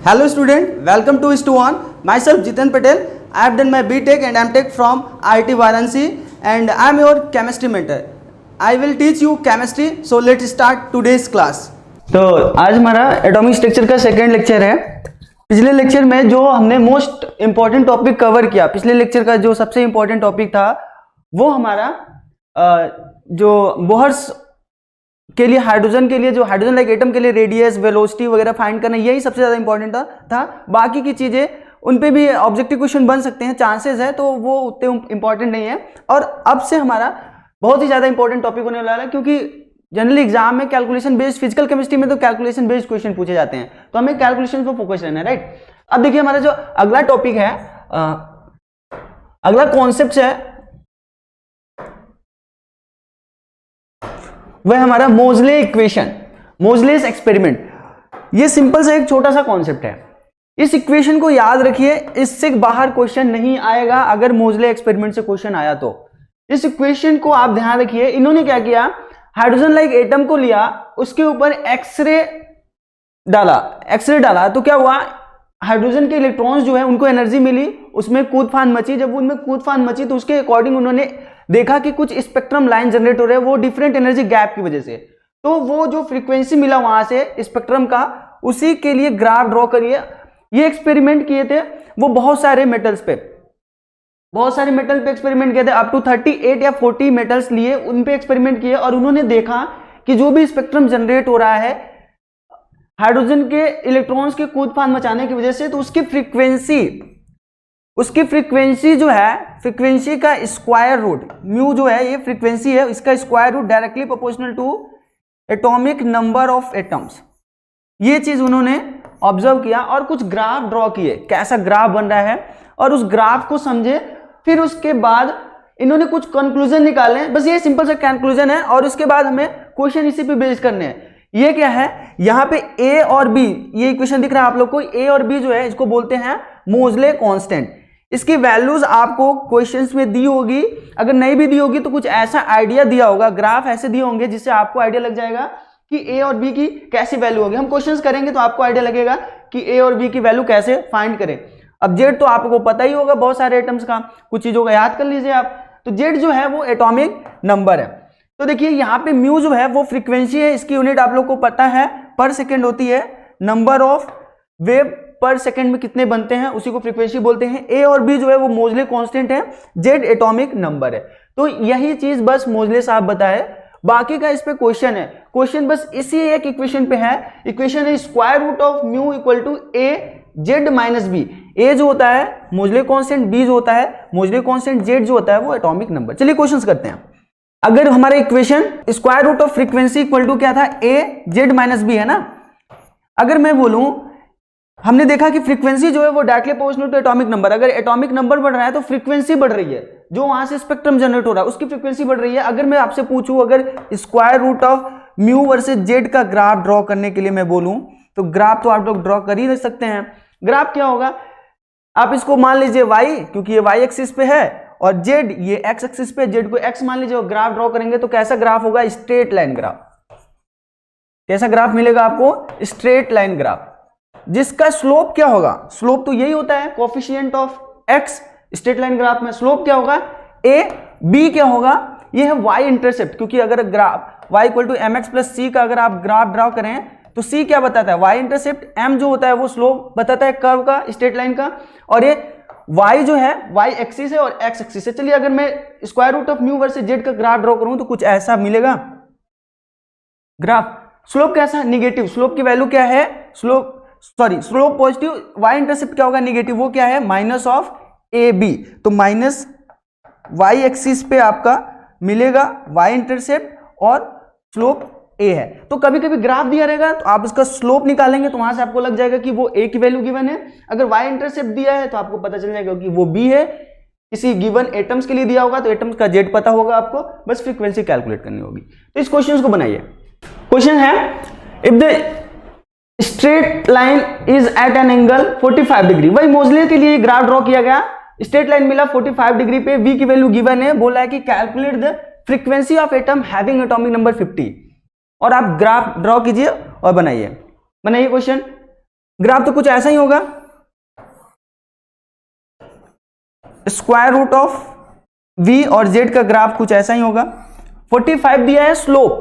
Hello student, welcome to Stu1. Myself Jitan Patel. I have done my BTech and MTech from IIT Varanasi and I am your chemistry mentor. I will teach you chemistry. So let's start today's class. तो आज हमारा atomic structure का second lecture है। पिछले lecture में जो हमने most important topic cover किया, पिछले लेक्चर का जो सबसे इम्पॉर्टेंट टॉपिक था वो हमारा जो बोहर्स के लिए हाइड्रोजन के लिए जो हाइड्रोजन लाइक एटम के लिए रेडियस वेलोसिटी वगैरह फाइंड करना, यही सबसे ज़्यादा इंपॉर्टेंट था। बाकी की चीज़ें उन पे भी ऑब्जेक्टिव क्वेश्चन बन सकते हैं, चांसेस है, तो वो उतने इंपॉर्टेंट नहीं है। और अब से हमारा बहुत ही ज़्यादा इंपॉर्टेंट टॉपिक होने वाला है, क्योंकि जनरली एग्जाम में कैलकुलेशन बेस्ड, फिजिकल केमिस्ट्री में तो कैलकुलेशन बेस्ड क्वेश्चन पूछे जाते हैं, तो हमें कैलकुलेशन पर फोकस रहना है, राइट। अब देखिए हमारा जो अगला टॉपिक है, अगला कॉन्सेप्ट है वह हमारा मोजले इक्वेशन, मोजलेस एक्सपेरिमेंट। ये सिंपल सा एक छोटा सा कॉन्सेप्ट है। इस इक्वेशन को याद रखिए, इससे बाहर क्वेश्चन नहीं आएगा। अगर मोजले एक्सपेरिमेंट से क्वेश्चन आया तो इस इक्वेशन को आप ध्यान रखिए। इन्होंने क्या किया, हाइड्रोजन लाइक एटम को लिया, उसके ऊपर एक्सरे डाला तो क्या हुआ, हाइड्रोजन के इलेक्ट्रॉन्स जो है उनको एनर्जी मिली, उसमें कूदफान मची। जब उनमें कूदफान मची तो उसके अकॉर्डिंग उन्होंने देखा कि कुछ स्पेक्ट्रम लाइन जनरेट हो रहे हैं, वो डिफरेंट एनर्जी गैप की वजह से। तो वो जो फ्रीक्वेंसी मिला वहां से स्पेक्ट्रम का, उसी के लिए ग्राफ ड्रॉ करिए। ये एक्सपेरिमेंट किए थे वो बहुत सारे मेटल पे एक्सपेरिमेंट किए थे। अप टू 38 या 40 मेटल्स लिए, उन पे एक्सपेरिमेंट किए और उन्होंने देखा कि जो भी स्पेक्ट्रम जनरेट हो रहा है हाइड्रोजन के इलेक्ट्रॉन्स के कूदफान मचाने की वजह से, तो उसकी फ्रीक्वेंसी जो है, फ्रीक्वेंसी का स्क्वायर रूट म्यू जो है, ये फ्रीक्वेंसी है, इसका square root directly proportional to atomic number of atoms. ये चीज उन्होंने ऑब्जर्व किया और कुछ ग्राफ ड्रॉ किए, कैसा ग्राफ बन रहा है, और उस ग्राफ को समझे। फिर उसके बाद इन्होंने कुछ कंक्लूजन निकाले, बस ये सिंपल सा कंक्लूजन है, और उसके बाद हमें क्वेश्चन इसी पे बेस करने हैं। ये क्या है, यहाँ पे ए और बी, ये इक्वेशन दिख रहा है आप लोग को, ए और बी जो है इसको बोलते हैं मोजले कांस्टेंट। इसकी वैल्यूज आपको क्वेश्चंस में दी होगी, अगर नहीं भी दी होगी तो कुछ ऐसा आइडिया दिया होगा, ग्राफ ऐसे दिए होंगे जिससे आपको आइडिया लग जाएगा कि ए और बी की कैसी वैल्यू होगी। हम क्वेश्चंस करेंगे तो आपको आइडिया लगेगा कि ए और बी की वैल्यू कैसे फाइंड करें। अब जेड तो आपको पता ही होगा, बहुत सारे एटम्स का, कुछ चीजों का याद कर लीजिए आप। तो जेड जो है वो एटॉमिक नंबर है। तो देखिए यहाँ पे म्यू जो है वो फ्रीक्वेंसी है, इसकी यूनिट आप लोग को पता है पर सेकेंड होती है। नंबर ऑफ वेव पर सेकेंड में कितने बनते हैं उसी को फ्रीक्वेंसी बोलते हैं। ए और बी जो है वो मोजले कांस्टेंट है, जेड एटॉमिक नंबर है। तो यही चीज बस मोजले साहब बताए, बाकी का इस पे क्वेश्चन है। क्वेश्चन बस इसी एक इक्वेशन पे है। इक्वेशन है square root of mu equal to A Z minus B. A जो होता है मोजले कांस्टेंट, बी जो होता है मोजले कांस्टेंट, जेड जो होता है वो एटॉमिक नंबर। चलिए क्वेश्चंस करते हैं। अगर हमारा equation square root of frequency equal to क्या था, ए जेड माइनस बी है ना। अगर मैं बोलूं, हमने देखा कि फ्रीक्वेंसी जो है वो directly proportional to atomic number. अगर एटॉमिक नंबर बढ़ रहा है तो फ्रीक्वेंसी बढ़ रही है, जो वहां से स्पेक्ट्रम जनरेट हो रहा है उसकी फ्रीक्वेंसी बढ़ रही है। अगर मैं आपसे पूछूं, अगर square root of mu versus z का ग्राफ ड्रॉ करने के लिए मैं बोलूं, तो ग्राफ तो आप लोग ड्रॉ कर ही सकते हैं। ग्राफ क्या होगा, आप इसको मान लीजिए y, क्योंकि ये y एक्सिस पे है, और z ये x एक्सिस पे, z को x मान लीजिए, और ग्राफ ड्रॉ करेंगे तो कैसा ग्राफ होगा, स्ट्रेट लाइन ग्राफ। कैसा ग्राफ मिलेगा आपको, स्ट्रेट लाइन ग्राफ, जिसका स्लोप क्या होगा, स्लोप तो यही होता है coefficient of x। Straight line graph में स्लोप क्या होगा, a। b क्या होगा, ये है y इंटरसेप्ट, क्योंकि अगर graph y equal to M X plus C का अगर आप ग्राफ ड्रॉ करें तो c क्या बताता है, y इंटरसेप्ट, m जो होता है वो स्लोप बताता है कर्व का, स्ट्रेट लाइन का, और ये y जो है y एक्सिस है और x एक्सिस है। चलिए अगर मैं square root of mu versus z का ग्राफ ड्रॉ करूं तो कुछ ऐसा मिलेगा ग्राफ। स्लोप कैसा, निगेटिव। स्लोप की वैल्यू क्या है, स्लोप पॉजिटिव, y इंटरसेप्ट क्या होगा, निगेटिव, वो क्या है, माइनस ऑफ ए बी। तो माइनस y एक्सिस पे आपका मिलेगा y इंटरसेप्ट और स्लोप a है। तो कभी कभी ग्राफ दिया रहेगा तो आप उसका स्लोप निकालेंगे तो वहां से आपको लग जाएगा कि वो a की वैल्यू गिवन है। अगर y इंटरसेप्ट दिया है तो आपको पता चल जाएगा कि वो b है। किसी गिवन एटम्स के लिए दिया होगा तो एटम्स का जेड पता होगा आपको, बस फ्रीक्वेंसी कैलकुलेट करनी होगी। तो इस क्वेश्चन को बनाइए। क्वेश्चन है, if the straight line is at an angle 45 degree. वही मोजले के लिए ग्राफ ड्रॉ किया गया, स्ट्रेट लाइन मिला 45 डिग्री पे, v की वैल्यू गिवन है, बोला है कि calculate the frequency of atom having atomic number 50। और आप ग्राफ ड्रॉ कीजिए और बनाइए क्वेश्चन। ग्राफ तो कुछ ऐसा ही होगा, स्क्वायर रूट ऑफ v और z का ग्राफ कुछ ऐसा ही होगा। 45 दिया है स्लोप,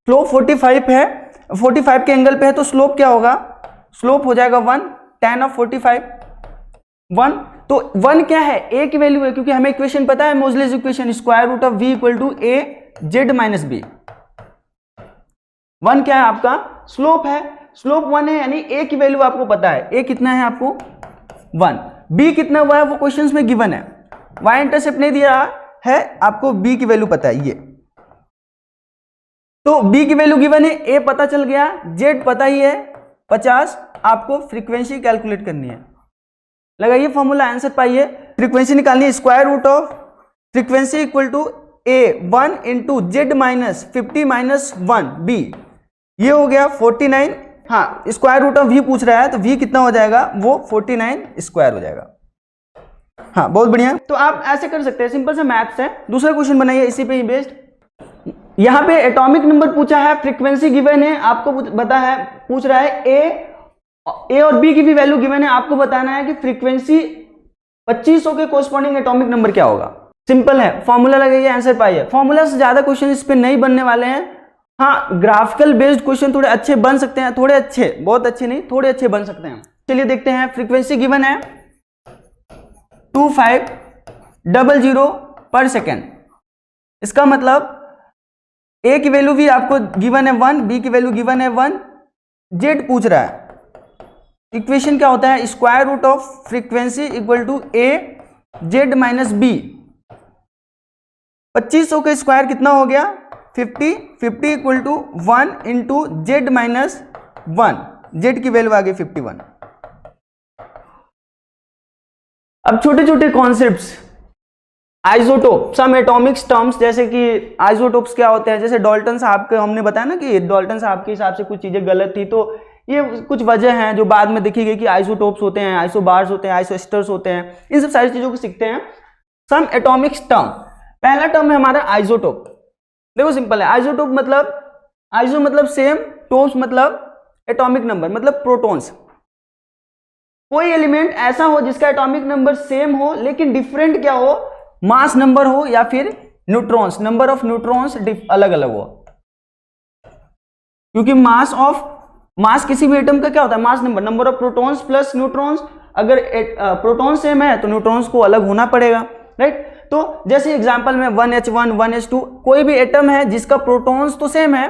स्लोप 45 है, 45 के एंगल पे है, तो स्लोप क्या होगा, स्लोप हो जाएगा 1, tan ऑफ 45 1। तो 1 क्या है, a की वैल्यू है, क्योंकि हमें इक्वेशन पता है, Moseley's equation, square root of v equal to a z minus b। 1 क्या है आपका, स्लोप है, स्लोप 1 है, यानी a की वैल्यू आपको पता है, a कितना है आपको 1, b कितना हुआ है वो क्वेश्चंस में गिवन है, y इंटरसेप्ट नहीं दिया है, आपको b की वैल्यू पता है ये, तो b की वैल्यू गिवन है, a पता चल गया, z पता ही है 50, आपको फ्रीक्वेंसी कैलकुलेट करनी है। लगाइए फॉर्मूला, आंसर पाइए, फ्रीक्वेंसी निकालनी है, square root of frequency equal to a 1 into Z minus 50 minus 1 b, ये हो गया 49। हाँ, स्क्वायर रूट ऑफ v पूछ रहा है, तो v कितना हो जाएगा, वो 49 स्क्वायर हो जाएगा। हाँ, बहुत बढ़िया। तो आप ऐसे कर सकते हैं, सिंपल से मैथ्स है। दूसरा क्वेश्चन बनाइए इसी पे ही बेस्ड। यहाँ पे एटॉमिक नंबर पूछा है, फ्रीक्वेंसी गिवन है, आपको बता है, पूछ रहा है ए और बी की भी वैल्यू गिवन है, आपको बताना है कि फ्रीक्वेंसी 2500 के कोरस्पॉन्डिंग एटॉमिक नंबर क्या होगा। सिंपल है, फॉर्मूला लगाइए, आंसर पाइए। फॉर्मूला से ज्यादा क्वेश्चन इस पे नहीं बनने वाले हैं। हाँ, ग्राफिकल बेस्ड क्वेश्चन थोड़े अच्छे बन सकते हैं, थोड़े अच्छे, बहुत अच्छे नहीं, थोड़े अच्छे बन सकते हैं। चलिए देखते हैं, फ्रीक्वेंसी गिवन है 2500 पर सेकेंड, इसका मतलब ए की वैल्यू भी आपको गिवन है 1, बी की वैल्यू गिवन है 1, जेड पूछ रहा है। इक्वेशन क्या होता है, square root of frequency equal to A Z minus b. 2500 का स्क्वायर कितना हो गया, 50, 50 equal to 1 into Z minus 1, Z की वैल्यू आ गई 51। अब छोटे छोटे concepts, isotope, some atomics terms, जैसे कि आइसोटोप्स क्या होते हैं, जैसे डाल्टन साहब के हमने बताया ना कि डाल्टन साहब के हिसाब से कुछ चीजें गलत थी, तो ये कुछ वजह हैं जो बाद में देखी गई कि आइसोटोप्स होते हैं, आइसोबार्स होते हैं, आइसोएस्टर्स होते हैं, इन सब सारी चीजों को सीखते हैं। सम एटॉमिक्स टर्म, पहला टर्म है हमारा आइसोटोप। देखो सिंपल है, आइसोटोप मतलब, आइसो मतलब सेम, टोप्स मतलब एटॉमिक नंबर, मतलब प्रोटॉन्स। कोई एलिमेंट ऐसा हो जिसका एटॉमिक नंबर सेम हो लेकिन डिफरेंट क्या हो, मास नंबर हो, या फिर न्यूट्रॉन्स, नंबर ऑफ न्यूट्रॉन्स अलग अलग हो। क्योंकि मास किसी भी एटम का क्या होता है, mass number, number of protons plus neutrons. अगर प्रोटॉन सेम है तो न्यूट्रॉन्स को अलग होना पड़ेगा, राइट। तो जैसे एग्जांपल में 1h1 1h2, कोई भी एटम है जिसका प्रोटॉन्स तो सेम है,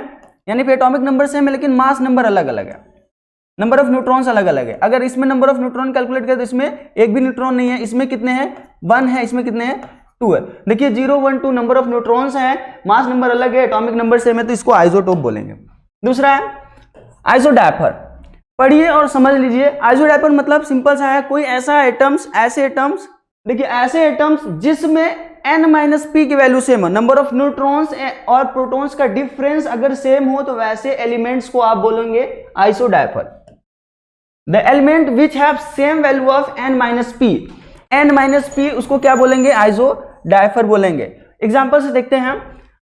यानी फिर एटॉमिक नंबर सेम है, लेकिन मास नंबर अलग अलग है, नंबर ऑफ न्यूट्रॉन्स अलग अलग है। अगर इसमें नंबर ऑफ न्यूट्रॉन कैलकुलेट करें तो इसमें एक भी न्यूट्रॉन नहीं है, इसमें कितने हैं, 1 है, इसमें कितने हैं, 2 है। देखिए 0 1 2 नंबर ऑफ न्यूट्रॉन्स है, मास नंबर अलग है, एटॉमिक नंबर सेम है, तो इसको आइसोटोप बोलेंगे। दूसरा है आइसोडायपर, पढ़िए और समझ लीजिए। आइसोडायपर मतलब सिंपल सा है, कोई ऐसा एटम्स, ऐसे एटम्स, देखिए ऐसे एटम्स जिसमें n-p की वैल्यू सेम हो, नंबर ऑफ न्यूट्रॉन्स और प्रोटॉन्स का डिफरेंस अगर सेम हो, तो वैसे एलिमेंट्स को आप बोलेंगे isodiapher. The element which have same value of n-p, n-p उसको क्या बोलेंगे, आइसोडायपर बोलेंगे। एग्जांपल से देखते हैं,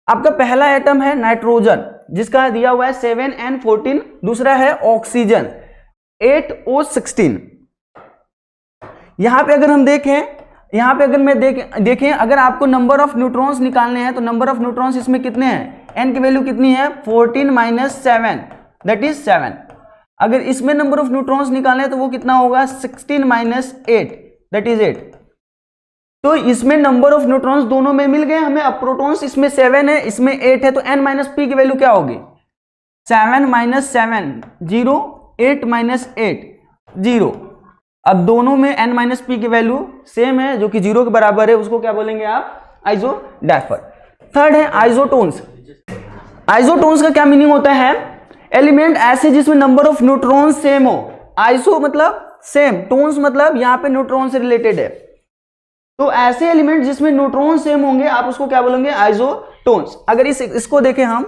आपका पहला एटम है नाइट्रोजन, जिसका दिया हुआ है 7n14, दूसरा है ऑक्सीजन 8O16। यहां पे अगर हम देखें, यहां पे अगर मैं देखें अगर आपको नंबर ऑफ न्यूट्रॉन्स निकालने हैं, तो नंबर ऑफ न्यूट्रॉन्स इसमें कितने हैं, n की वैल्यू कितनी है, 14 - 7 दैट इज 7। अगर इसमें नंबर ऑफ न्यूट्रॉन्स निकालने हैं तो वो कितना होगा, 16 - 8 दैट इज 8। तो इसमें नंबर ऑफ न्यूट्रॉन्स दोनों में मिल गए हमें। अब प्रोटॉन्स इसमें 7 है, इसमें 8 है, तो n-p की वैल्यू क्या होगी, 7 - 7 0, 8 - 8 0। अब दोनों में n-p की वैल्यू सेम है, जो कि 0 के बराबर है, उसको क्या बोलेंगे आप, आइसोडायपर। थर्ड है आइसोटोन्स। आइसोटोन्स का क्या मीनिंग होता है, एलिमेंट ऐसे जिसमें नंबर ऑफ न्यूट्रॉन्स सेम हो। आइसो मतलब सेम, टोन्स मतलब यहां पे न्यूट्रॉन से रिलेटेड है, तो ऐसे एलिमेंट जिसमें न्यूट्रॉन सेम होंगे आप उसको क्या बोलेंगे, आइसोटोन्स। अगर इसको देखें हम,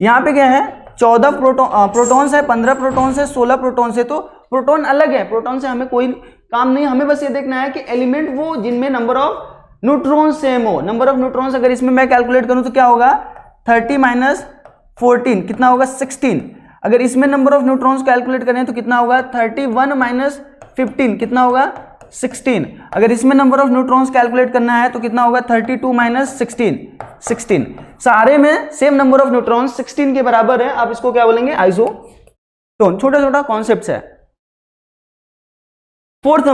यहाँ पे क्या है, 14 प्रोटॉन्स है, 15 प्रोटॉन्स है, 16 प्रोटॉन्स है, तो प्रोटॉन अलग है, प्रोटॉन से हमें कोई काम नहीं, हमें बस ये देखना है कि एलिमेंट वो जिनमें नंबर ऑफ न्यूट्रॉन सेम हो। नंबर ऑफ न्यूट्रॉन्स अगर इसमें मैं कैलकुलेट करूं तो क्या होगा, 30 - 14 कितना होगा, 16। अगर इसमें नंबर ऑफ न्यूट्रॉन्स कैलकुलेट करें तो कितना होगा 31 माइनस 15 कितना होगा 16। अगर इसमें नंबर ऑफ न्यूट्रॉन्स कैलकुलेट करना है तो कितना होगा 32 माइनस 16। सारे में सेम नंबर ऑफ न्यूट्रॉन्स 16 के बराबर है, आप इसको क्या बोलेंगे आइसोटोन। छोटा छोटा कॉन्सेप्ट है। फोर्थ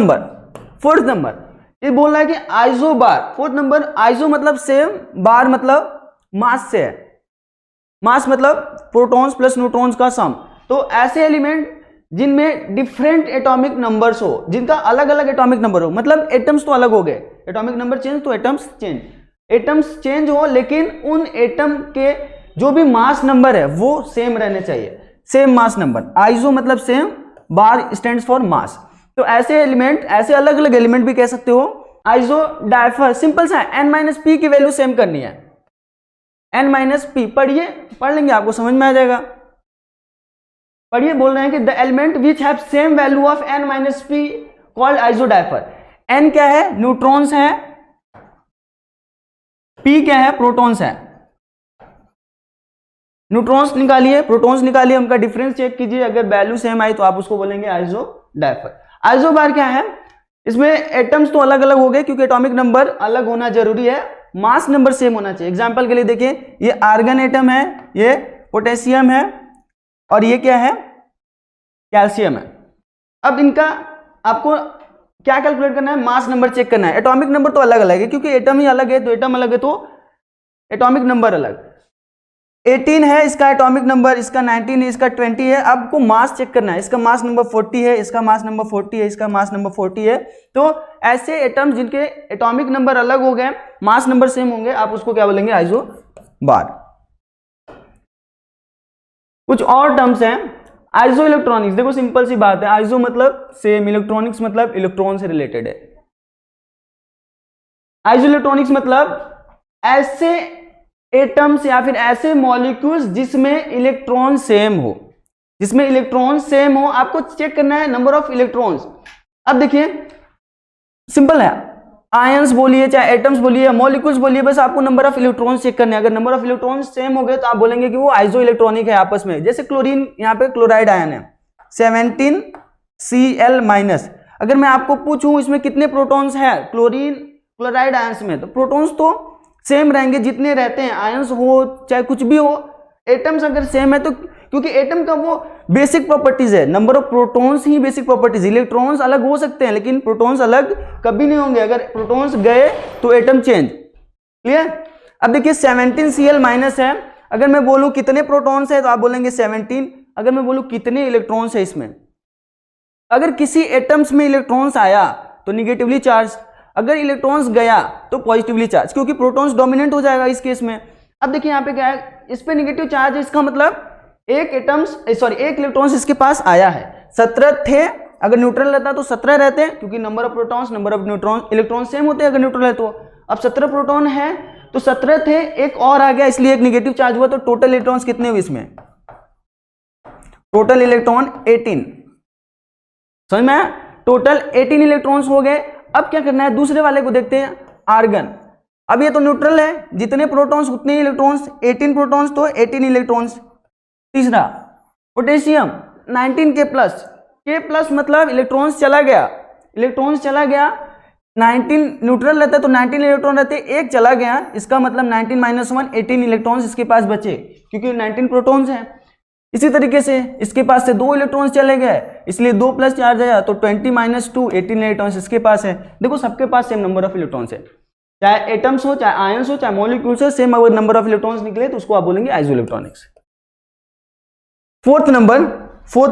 नंबर ये बोल रहा है कि आइसो बार। फोर्थ नंबर आइसो मतलब सेम, बार मतलब मास से है, मास मतलब प्रोटॉन्स प्लस न्यूट्रॉन्स का सम। तो ऐसे एलिमेंट जिनमें डिफरेंट एटॉमिक नंबर्स हो, जिनका अलग अलग एटॉमिक नंबर हो, मतलब एटम्स तो अलग हो गए, एटॉमिक नंबर चेंज तो एटम्स चेंज हो, लेकिन उन एटम के जो भी मास नंबर है वो सेम रहने चाहिए, सेम मास नंबर। आइसो मतलब same, bar stands for mass. तो ऐसे एलिमेंट, ऐसे अलग अलग एलिमेंट भी कह सकते हो आइसो डाइफर। सिंपल सा है, n-p की वैल्यू सेम करनी है, n-p। पढ़िए, पढ़ लेंगे आपको समझ में आ जाएगा। पढ़िए, बोल रहे हैं कि the element which have same value of n-p called isodiapher. n क्या है? न्यूट्रॉन्स है, p क्या है? प्रोटॉन्स है। न्यूट्रॉन्स निकालिए, प्रोटॉन्स निकालिए, उनका डिफरेंस चेक कीजिए, अगर वैल्यू सेम आई तो आप उसको बोलेंगे आइसोडाइफर। आइसो बार क्या है? इसमें एटम्स तो अलग अलग हो गए क्योंकि एटॉमिक नंबर अलग होना जरूरी है, मास नंबर सेम होना चाहिए। एग्जांपल के लिए देखिए, ये आर्गन एटम है, ये पोटेशियम है, और ये क्या है? कैल्शियम है। अब इनका आपको क्या कैलकुलेट करना है? मास नंबर चेक करना है। एटॉमिक नंबर तो अलग अलग है क्योंकि एटम ही अलग है, तो एटम अलग है तो एटॉमिक नंबर अलग। 18 है इसका एटॉमिक नंबर, इसका 19 है, इसका 20 है। आपको मास चेक करना है, इसका मास नंबर 40 है, इसका मास नंबर 40 है, इसका मास नंबर 40 है। तो ऐसे एटम जिनके एटॉमिक नंबर अलग हो गए, मास नंबर सेम होंगे, आप उसको क्या बोलेंगे? आइसो बार। कुछ और टर्म्स हैं। आइसो इलेक्ट्रॉनिक्स, देखो सिंपल सी बात है, आइसो मतलब सेम, इलेक्ट्रॉनिक्स मतलब इलेक्ट्रॉन से रिलेटेड है। आइसो इलेक्ट्रॉनिक्स मतलब ऐसे एटम्स या फिर ऐसे मॉलिक्यूल्स जिसमें इलेक्ट्रॉन सेम हो, जिसमें इलेक्ट्रॉन सेम हो। आपको चेक करना है नंबर ऑफ इलेक्ट्रॉन्स। अब देखिए सिंपल है, आयंस बोलिए चाहे एटम्स बोलिए, मॉलिक्यूल्स बोलिए, बस आपको नंबर ऑफ इलेक्ट्रॉन्स चेक करने हैं। अगर नंबर ऑफ इलेक्ट्रॉन्स सेम हो गए तो आप बोलेंगे कि वो आइसो इलेक्ट्रॉनिक है आपस में। जैसे क्लोरीन, यहाँ पे क्लोराइड आयन है 17Cl-। अगर मैं आपको पूछूं इसमें कितने प्रोटॉन्स है क्लोरीन क्लोराइड आयंस में, तो प्रोटॉन्स तो सेम रहेंगे जितने रहते हैं, आयंस हो चाहे कुछ भी हो। एटम्स अगर सेम है तो, क्योंकि एटम का वो बेसिक प्रॉपर्टीज है, number of protons he basic properties. Electrons अलग हो सकते हैं लेकिन प्रोटॉन्स अलग कभी नहीं होंगे। अगर प्रोटॉन्स गए तो एटम चेंज। क्लियर? अब देखिए 17Cl- है, अगर मैं बोलूं कितने प्रोटॉन्स है तो आप बोलेंगे 17। अगर मैं बोलूं कितने इलेक्ट्रॉन्स है इसमें, अगर किसी एटम्स में इलेक्ट्रॉन्स आया तो निगेटिवली चार्ज, अगर इलेक्ट्रॉन्स गया तो पॉजिटिवली चार्ज, क्योंकि प्रोटॉन्स डोमिनेंट हो जाएगा इस केस में। अब देखिए यहाँ पे क्या है, इस पे नेगेटिव चार्ज है, इसका मतलब एक इलेक्ट्रॉन्स इसके पास आया है। 17 थे, अगर न्यूट्रल रहता तो 17 रहते हैं, क्योंकि number of protons number of neutron electron same होते हैं अगर न्यूट्रल है तो। अब 17 प्रोटॉन है तो 17 थे, एक और आ गया इसलिए एक नेगेटिव चार्ज हुआ, तो टोटल इलेक्ट्रॉन्स कितने हुए इसमें? Total electron 18। समझ में आया? टोटल 18 इलेक्ट्रॉन्स हो गए। अब क्या करना है, दूसरे वाले को देखते हैं, आर्गन। अब ये तो न्यूट्रल है, जितने प्रोटॉन्स उतने इलेक्ट्रॉन्स, 18 प्रोटॉन्स तो 18 इलेक्ट्रॉन्स। तीसरा पोटेशियम 19 K+ मतलब इलेक्ट्रॉन्स चला गया, 19 न्यूट्रल रहता है तो 19 इलेक्ट्रॉन रहते, एक चला गया, इसका मतलब 19 - 1 18 इलेक्ट्रॉन्स इसके पास बचे, क्योंकि 19 प्रोटॉन्स हैं। इसी तरीके से इसके पास से 2 इलेक्ट्रॉन्स चले गए, इसलिए 2 प्लस चार्ज आया, तो 20 - 2 18 इलेक्ट्रॉन्स इसके पास है। देखो सबके पास सेम नंबर ऑफ इलेक्ट्रॉन्स है, चाहे एटम्स हो, चाहे आयंस हो, चाहे मॉलिक्यूल्स हो, सेम अगर नंबर ऑफ इलेक्ट्रॉन्स निकले तो उसको आप बोलेंगे आइसो इलेक्ट्रॉनिक्स। फोर्थ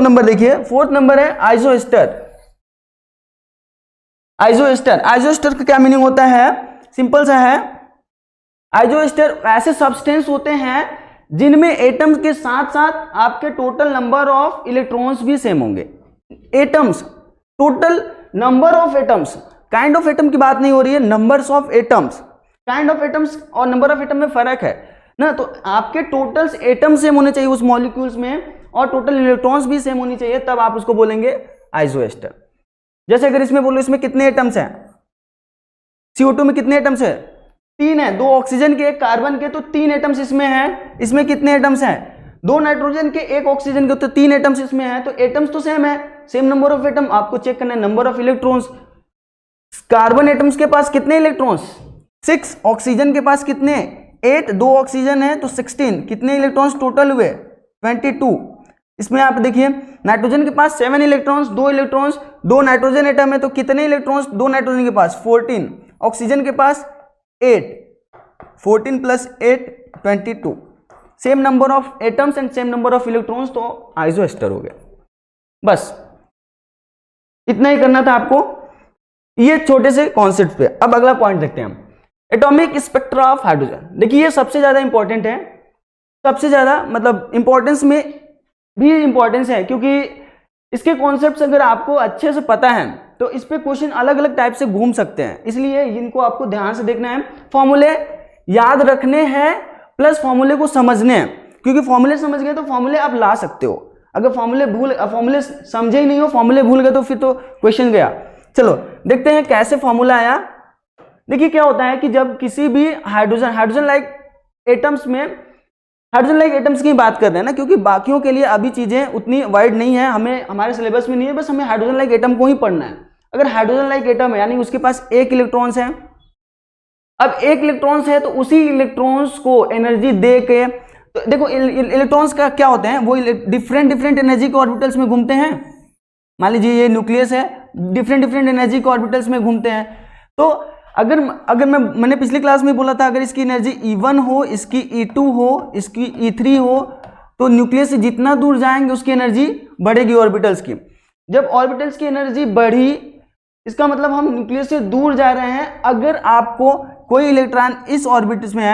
नंबर देखिए, फोर्थ नंबर है आइसोएस्टर। आइसोएस्टर का क्या मीनिंग होता है? सिंपल सा है, आइसोएस्टर ऐसे सब्सटेंस होते हैं जिनमें एटम्स के साथ साथ आपके टोटल नंबर ऑफ इलेक्ट्रॉन्स भी सेम होंगे। Atoms, total number of atoms, kind of atom की बात नहीं हो रही है, numbers of atoms. Kind of atoms और नंबर ऑफ एटम में फर्क है ना, तो आपके टोटल एटम सेम होने चाहिए उस मॉलिक्यूल्स में, और टोटल इलेक्ट्रॉन्स भी सेम होनी चाहिए, तब आप उसको बोलेंगे आइसोएस्टर। जैसे अगर इसमें बोलो इसमें कितने एटम्स हैं, CO2 में कितने एटम्स है? 3 है, 2 ऑक्सीजन के 1 कार्बन के, तो 3 एटम्स इसमें हैं। इसमें कितने एटम्स हैं? 2 नाइट्रोजन के 1 ऑक्सीजन के, तो 3 एटम्स इसमें है, तो एटम्स तो सेम है, सेम नंबर ऑफ एटम, आपको चेक करना है number of electrons. Carbon atoms के पास कितने इलेक्ट्रॉन्स? 6। ऑक्सीजन के पास कितने? 8। 2 ऑक्सीजन है तो 16, कितने इलेक्ट्रॉन्स टोटल हुए? 22। इसमें आप देखिए नाइट्रोजन के पास 7 इलेक्ट्रॉन्स, 2 इलेक्ट्रॉन्स, 2 नाइट्रोजन एटम है तो कितने इलेक्ट्रॉन्स 2 नाइट्रोजन के पास? 14। ऑक्सीजन के पास 8, 14 + 8 22, same number of atoms and same number of electrons, तो आइसोएस्टर हो गया। बस इतना ही करना था आपको ये छोटे से कॉन्सेप्ट पे। अब अगला पॉइंट देखते हैं हम, एटॉमिक स्पेक्ट्रा ऑफ हाइड्रोजन। देखिए ये सबसे ज्यादा इंपॉर्टेंट है, सबसे ज्यादा मतलब इंपॉर्टेंस में भी इंपॉर्टेंस है, क्योंकि इसके कॉन्सेप्ट्स अगर आपको अच्छे से पता है तो इस पे क्वेश्चन अलग अलग टाइप से घूम सकते हैं, इसलिए इनको आपको ध्यान से देखना है। फॉर्मूले याद रखने हैं प्लस फॉर्मूले को समझने हैं, क्योंकि फॉर्मूले समझ गए तो फॉर्मूले आप ला सकते हो। अगर फॉर्मूले समझे ही नहीं हो, फॉर्मूले भूल गए तो फिर तो क्वेश्चन गया। चलो देखते हैं कैसे फॉर्मूला आया। देखिए क्या होता है कि जब किसी भी हाइड्रोजन लाइक एटम्स में, हाइड्रोजन लाइक एटम्स की बात कर रहे हैं ना, क्योंकि बाकियों के लिए अभी चीजें उतनी वाइड नहीं है, हमें हमारे सिलेबस में नहीं है, बस हमें हाइड्रोजन लाइक एटम को ही पढ़ना है। अगर हाइड्रोजन लाइक एटम है यानी उसके पास 1 इलेक्ट्रॉन्स है, अब 1 इलेक्ट्रॉन्स है तो उसी इलेक्ट्रॉन्स को एनर्जी दे के, तो देखो इलेक्ट्रॉन्स का क्या होते हैं, वो डिफरेंट एनर्जी के ऑर्बिटल्स में घूमते हैं। मान लीजिए ये न्यूक्लियस है, डिफरेंट एनर्जी के ऑर्बिटल्स में घूमते हैं। तो अगर मैंने पिछली क्लास में बोला था, अगर इसकी एनर्जी E1 हो, इसकी E2 हो, इसकी E3 हो, तो न्यूक्लियस से जितना दूर जाएंगे उसकी एनर्जी बढ़ेगी ऑर्बिटल्स की। जब ऑर्बिटल्स की एनर्जी बढ़ी, इसका मतलब हम न्यूक्लियस से दूर जा रहे हैं। अगर आपको कोई इलेक्ट्रॉन इस ऑर्बिटल्स में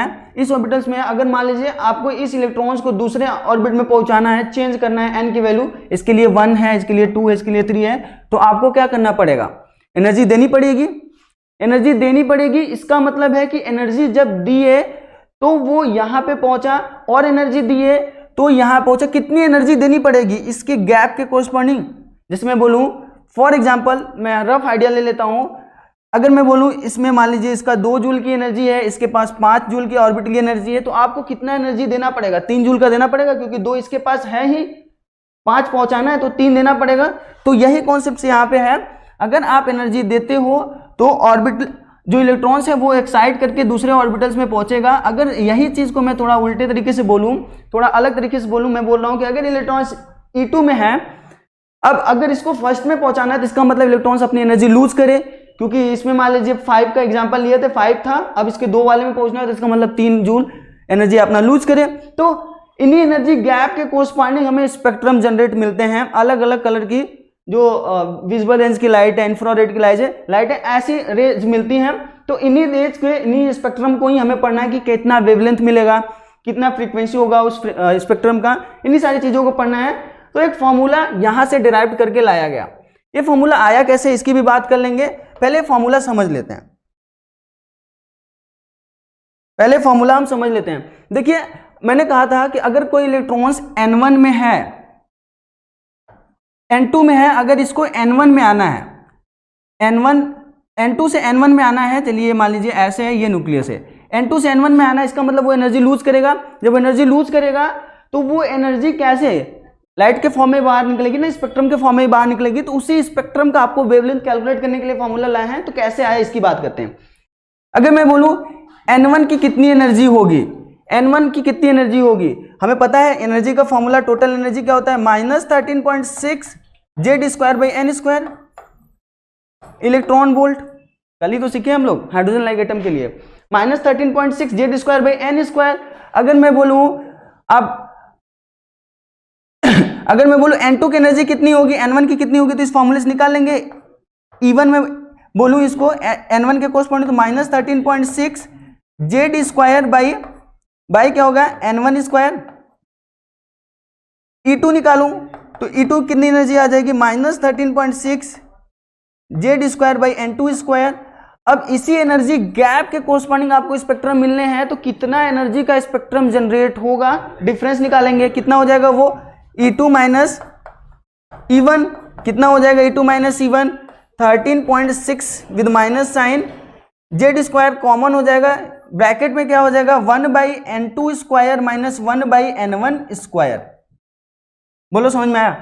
है, अगर मान लीजिए आपको इस इलेक्ट्रॉन्स को दूसरे ऑर्बिट में पहुंचाना है, चेंज करना है, n की वैल्यू इसके लिए 1 है, इसके लिए 2 है, इसके लिए 3 है, तो आपको क्या करना पड़ेगा? एनर्जी देनी पड़ेगी। इसका मतलब है कि एनर्जी जब दिए तो वो यहां पे पहुंचा, और एनर्जी दिए तो यहां पहुंचा। कितनी एनर्जी देनी पड़ेगी? इसके गैप के कोरस्पॉन्डिंग। जैसे मैं बोलूं फॉर एग्जांपल, मैं रफ आइडिया ले लेता हूं, अगर मैं बोलूं इसमें मान लीजिए इसका 2 जूल की एनर्जी है, इसके पास 5 जूल की ऑर्बिटल एनर्जी है, तो आपको कितना एनर्जी देना पड़ेगा? 3 जूल का देना पड़ेगा, क्योंकि 2 इसके पास है ही, 5 पहुंचाना है तो 3 देना पड़ेगा। तो यही कॉन्सेप्ट यहाँ पे है, अगर आप एनर्जी देते हो तो ऑर्बिटल जो इलेक्ट्रॉन्स है वो एक्साइट करके दूसरे ऑर्बिटल्स में पहुंचेगा। अगर यही चीज को मैं थोड़ा उल्टे तरीके से बोलूं, थोड़ा अलग तरीके से बोलूं, मैं बोल रहा हूं कि अगर इलेक्ट्रॉन्स E2 में है, अब अगर इसको फर्स्ट में पहुंचाना है तो इसका मतलब इलेक्ट्रॉन्स अपनी एनर्जी लूज करे, क्योंकि इसमें मान लीजिए 5 का एग्जांपल लिए थे, 5 था, अब इसके 2 वाले में पहुंचना है तो इसका मतलब 3 जूल एनर्जी अपना लूज करे। तो इन्हीं एनर्जी गैप के कोरस्पॉन्डिंग हमें स्पेक्ट्रम जनरेट मिलते हैं, अलग अलग कलर की, जो विजिबल रेंज की लाइट है, इंफ्रारेड की लाइट है, ऐसी रेंज मिलती हैं। तो इन्हीं रेंज के, इन्हीं स्पेक्ट्रम को ही हमें पढ़ना है कि कितना वेवलेंथ मिलेगा, कितना फ्रीक्वेंसी होगा उस स्पेक्ट्रम का, इन्हीं सारी चीजों को पढ़ना है। तो एक फॉर्मूला यहां से डिराइव करके लाया गया। ये फॉर्मूला आया कैसे, इसकी भी बात कर लेंगे, पहले फॉर्मूला समझ लेते हैं। देखिए मैंने कहा था कि अगर कोई इलेक्ट्रॉन्स N1 में है, N2 में है, अगर इसको N1 में आना है, N2 से N1 में आना है, चलिए मान लीजिए ऐसे है, ये न्यूक्लियस है, N2 से N1 में आना है, इसका मतलब वो एनर्जी लूज करेगा। जब एनर्जी लूज करेगा तो वो एनर्जी कैसे लाइट के फॉर्म में बाहर निकलेगी ना, स्पेक्ट्रम के फॉर्म में बाहर निकलेगी। तो उसी स्पेक्ट्रम का आपको वेवलेंथ कैलकुलेट करने के लिए फॉर्मूला लाए हैं। तो कैसे आया इसकी बात करते हैं। अगर मैं बोलूं N1 की कितनी एनर्जी होगी, हमें पता है एनर्जी का फॉर्मूला, टोटल एनर्जी क्या होता है, -13.6 Z²/n², इलेक्ट्रॉन वोल्ट। कल ही तो सीखे हम लोग हाइड्रोजन लाइक एटम के लिए, -13.6 Z²/n²। अगर मैं बोलूं N2 की एनर्जी कितनी होगी, N1 की कितनी होगी, तो इस फॉर्मूले से निकाल लेंगे। E1 में बोलूं इसको N1 के कोरस्पॉन्डिंग, तो -13.6 Z² क्या होगा, N1²। E2 निकालूं तो E2 कितनी एनर्जी आ जाएगी, -13.6 Z²/n²। अब इसी एनर्जी गैप के कोरस्पॉन्डिंग आपको स्पेक्ट्रम मिलने हैं, तो कितना एनर्जी का स्पेक्ट्रम जनरेट होगा, डिफरेंस निकालेंगे, कितना हो जाएगा वो E2 माइनस E1, कितना हो जाएगा E2 minus E1, 13.6 with minus sign, Z² common हो जाएगा, ब्रैकेट में क्या हो जाएगा 1/n2 square minus 1/n1 square. बोलो समझ में आया?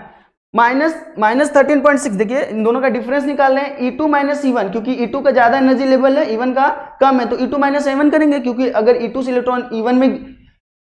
माइनस 13.6, देखिए इन दोनों का डिफरेंस निकाल रहे हैं, E2 माइनस E1, क्योंकि E2 का ज्यादा एनर्जी लेवल है, E1 का कम है, तो E2 माइनस E1 करेंगे, क्योंकि अगर E2 से इलेक्ट्रॉन E1 में,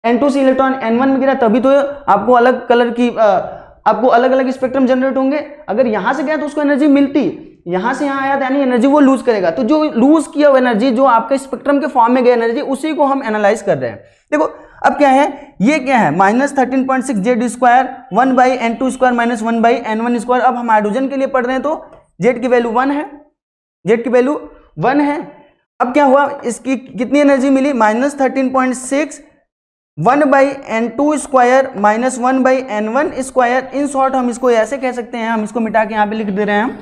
N2 से इलेक्ट्रॉन N1 में गिरा तभी तो आपको अलग कलर की आपको अलग अलग स्पेक्ट्रम जनरेट होंगे। अगर यहां से गया तो उसको एनर्जी मिलती, यहां से यहां आया तो यानी एनर्जी वो लूज करेगा। तो जो लूज किया हुआ एनर्जी, जो आपके स्पेक्ट्रम के फॉर्म में गई एनर्जी, उसी को हम एनालाइज कर रहे हैं। देखो अब क्या है, ये क्या है minus 13.6 Z square 1/n2 square minus 1/n1 square. अब हम हाइड्रोजन के लिए पढ़ रहे हैं तो जेड की वैल्यू 1 है, जेड की वैल्यू 1 है। अब क्या हुआ, इसकी कितनी एनर्जी मिली, minus 13.6 1/n2 square minus 1/n1 square. In short हम इसको ऐसे कह सकते हैं, हम इसको मिटा के यहाँ पे लिख दे रहे हैं,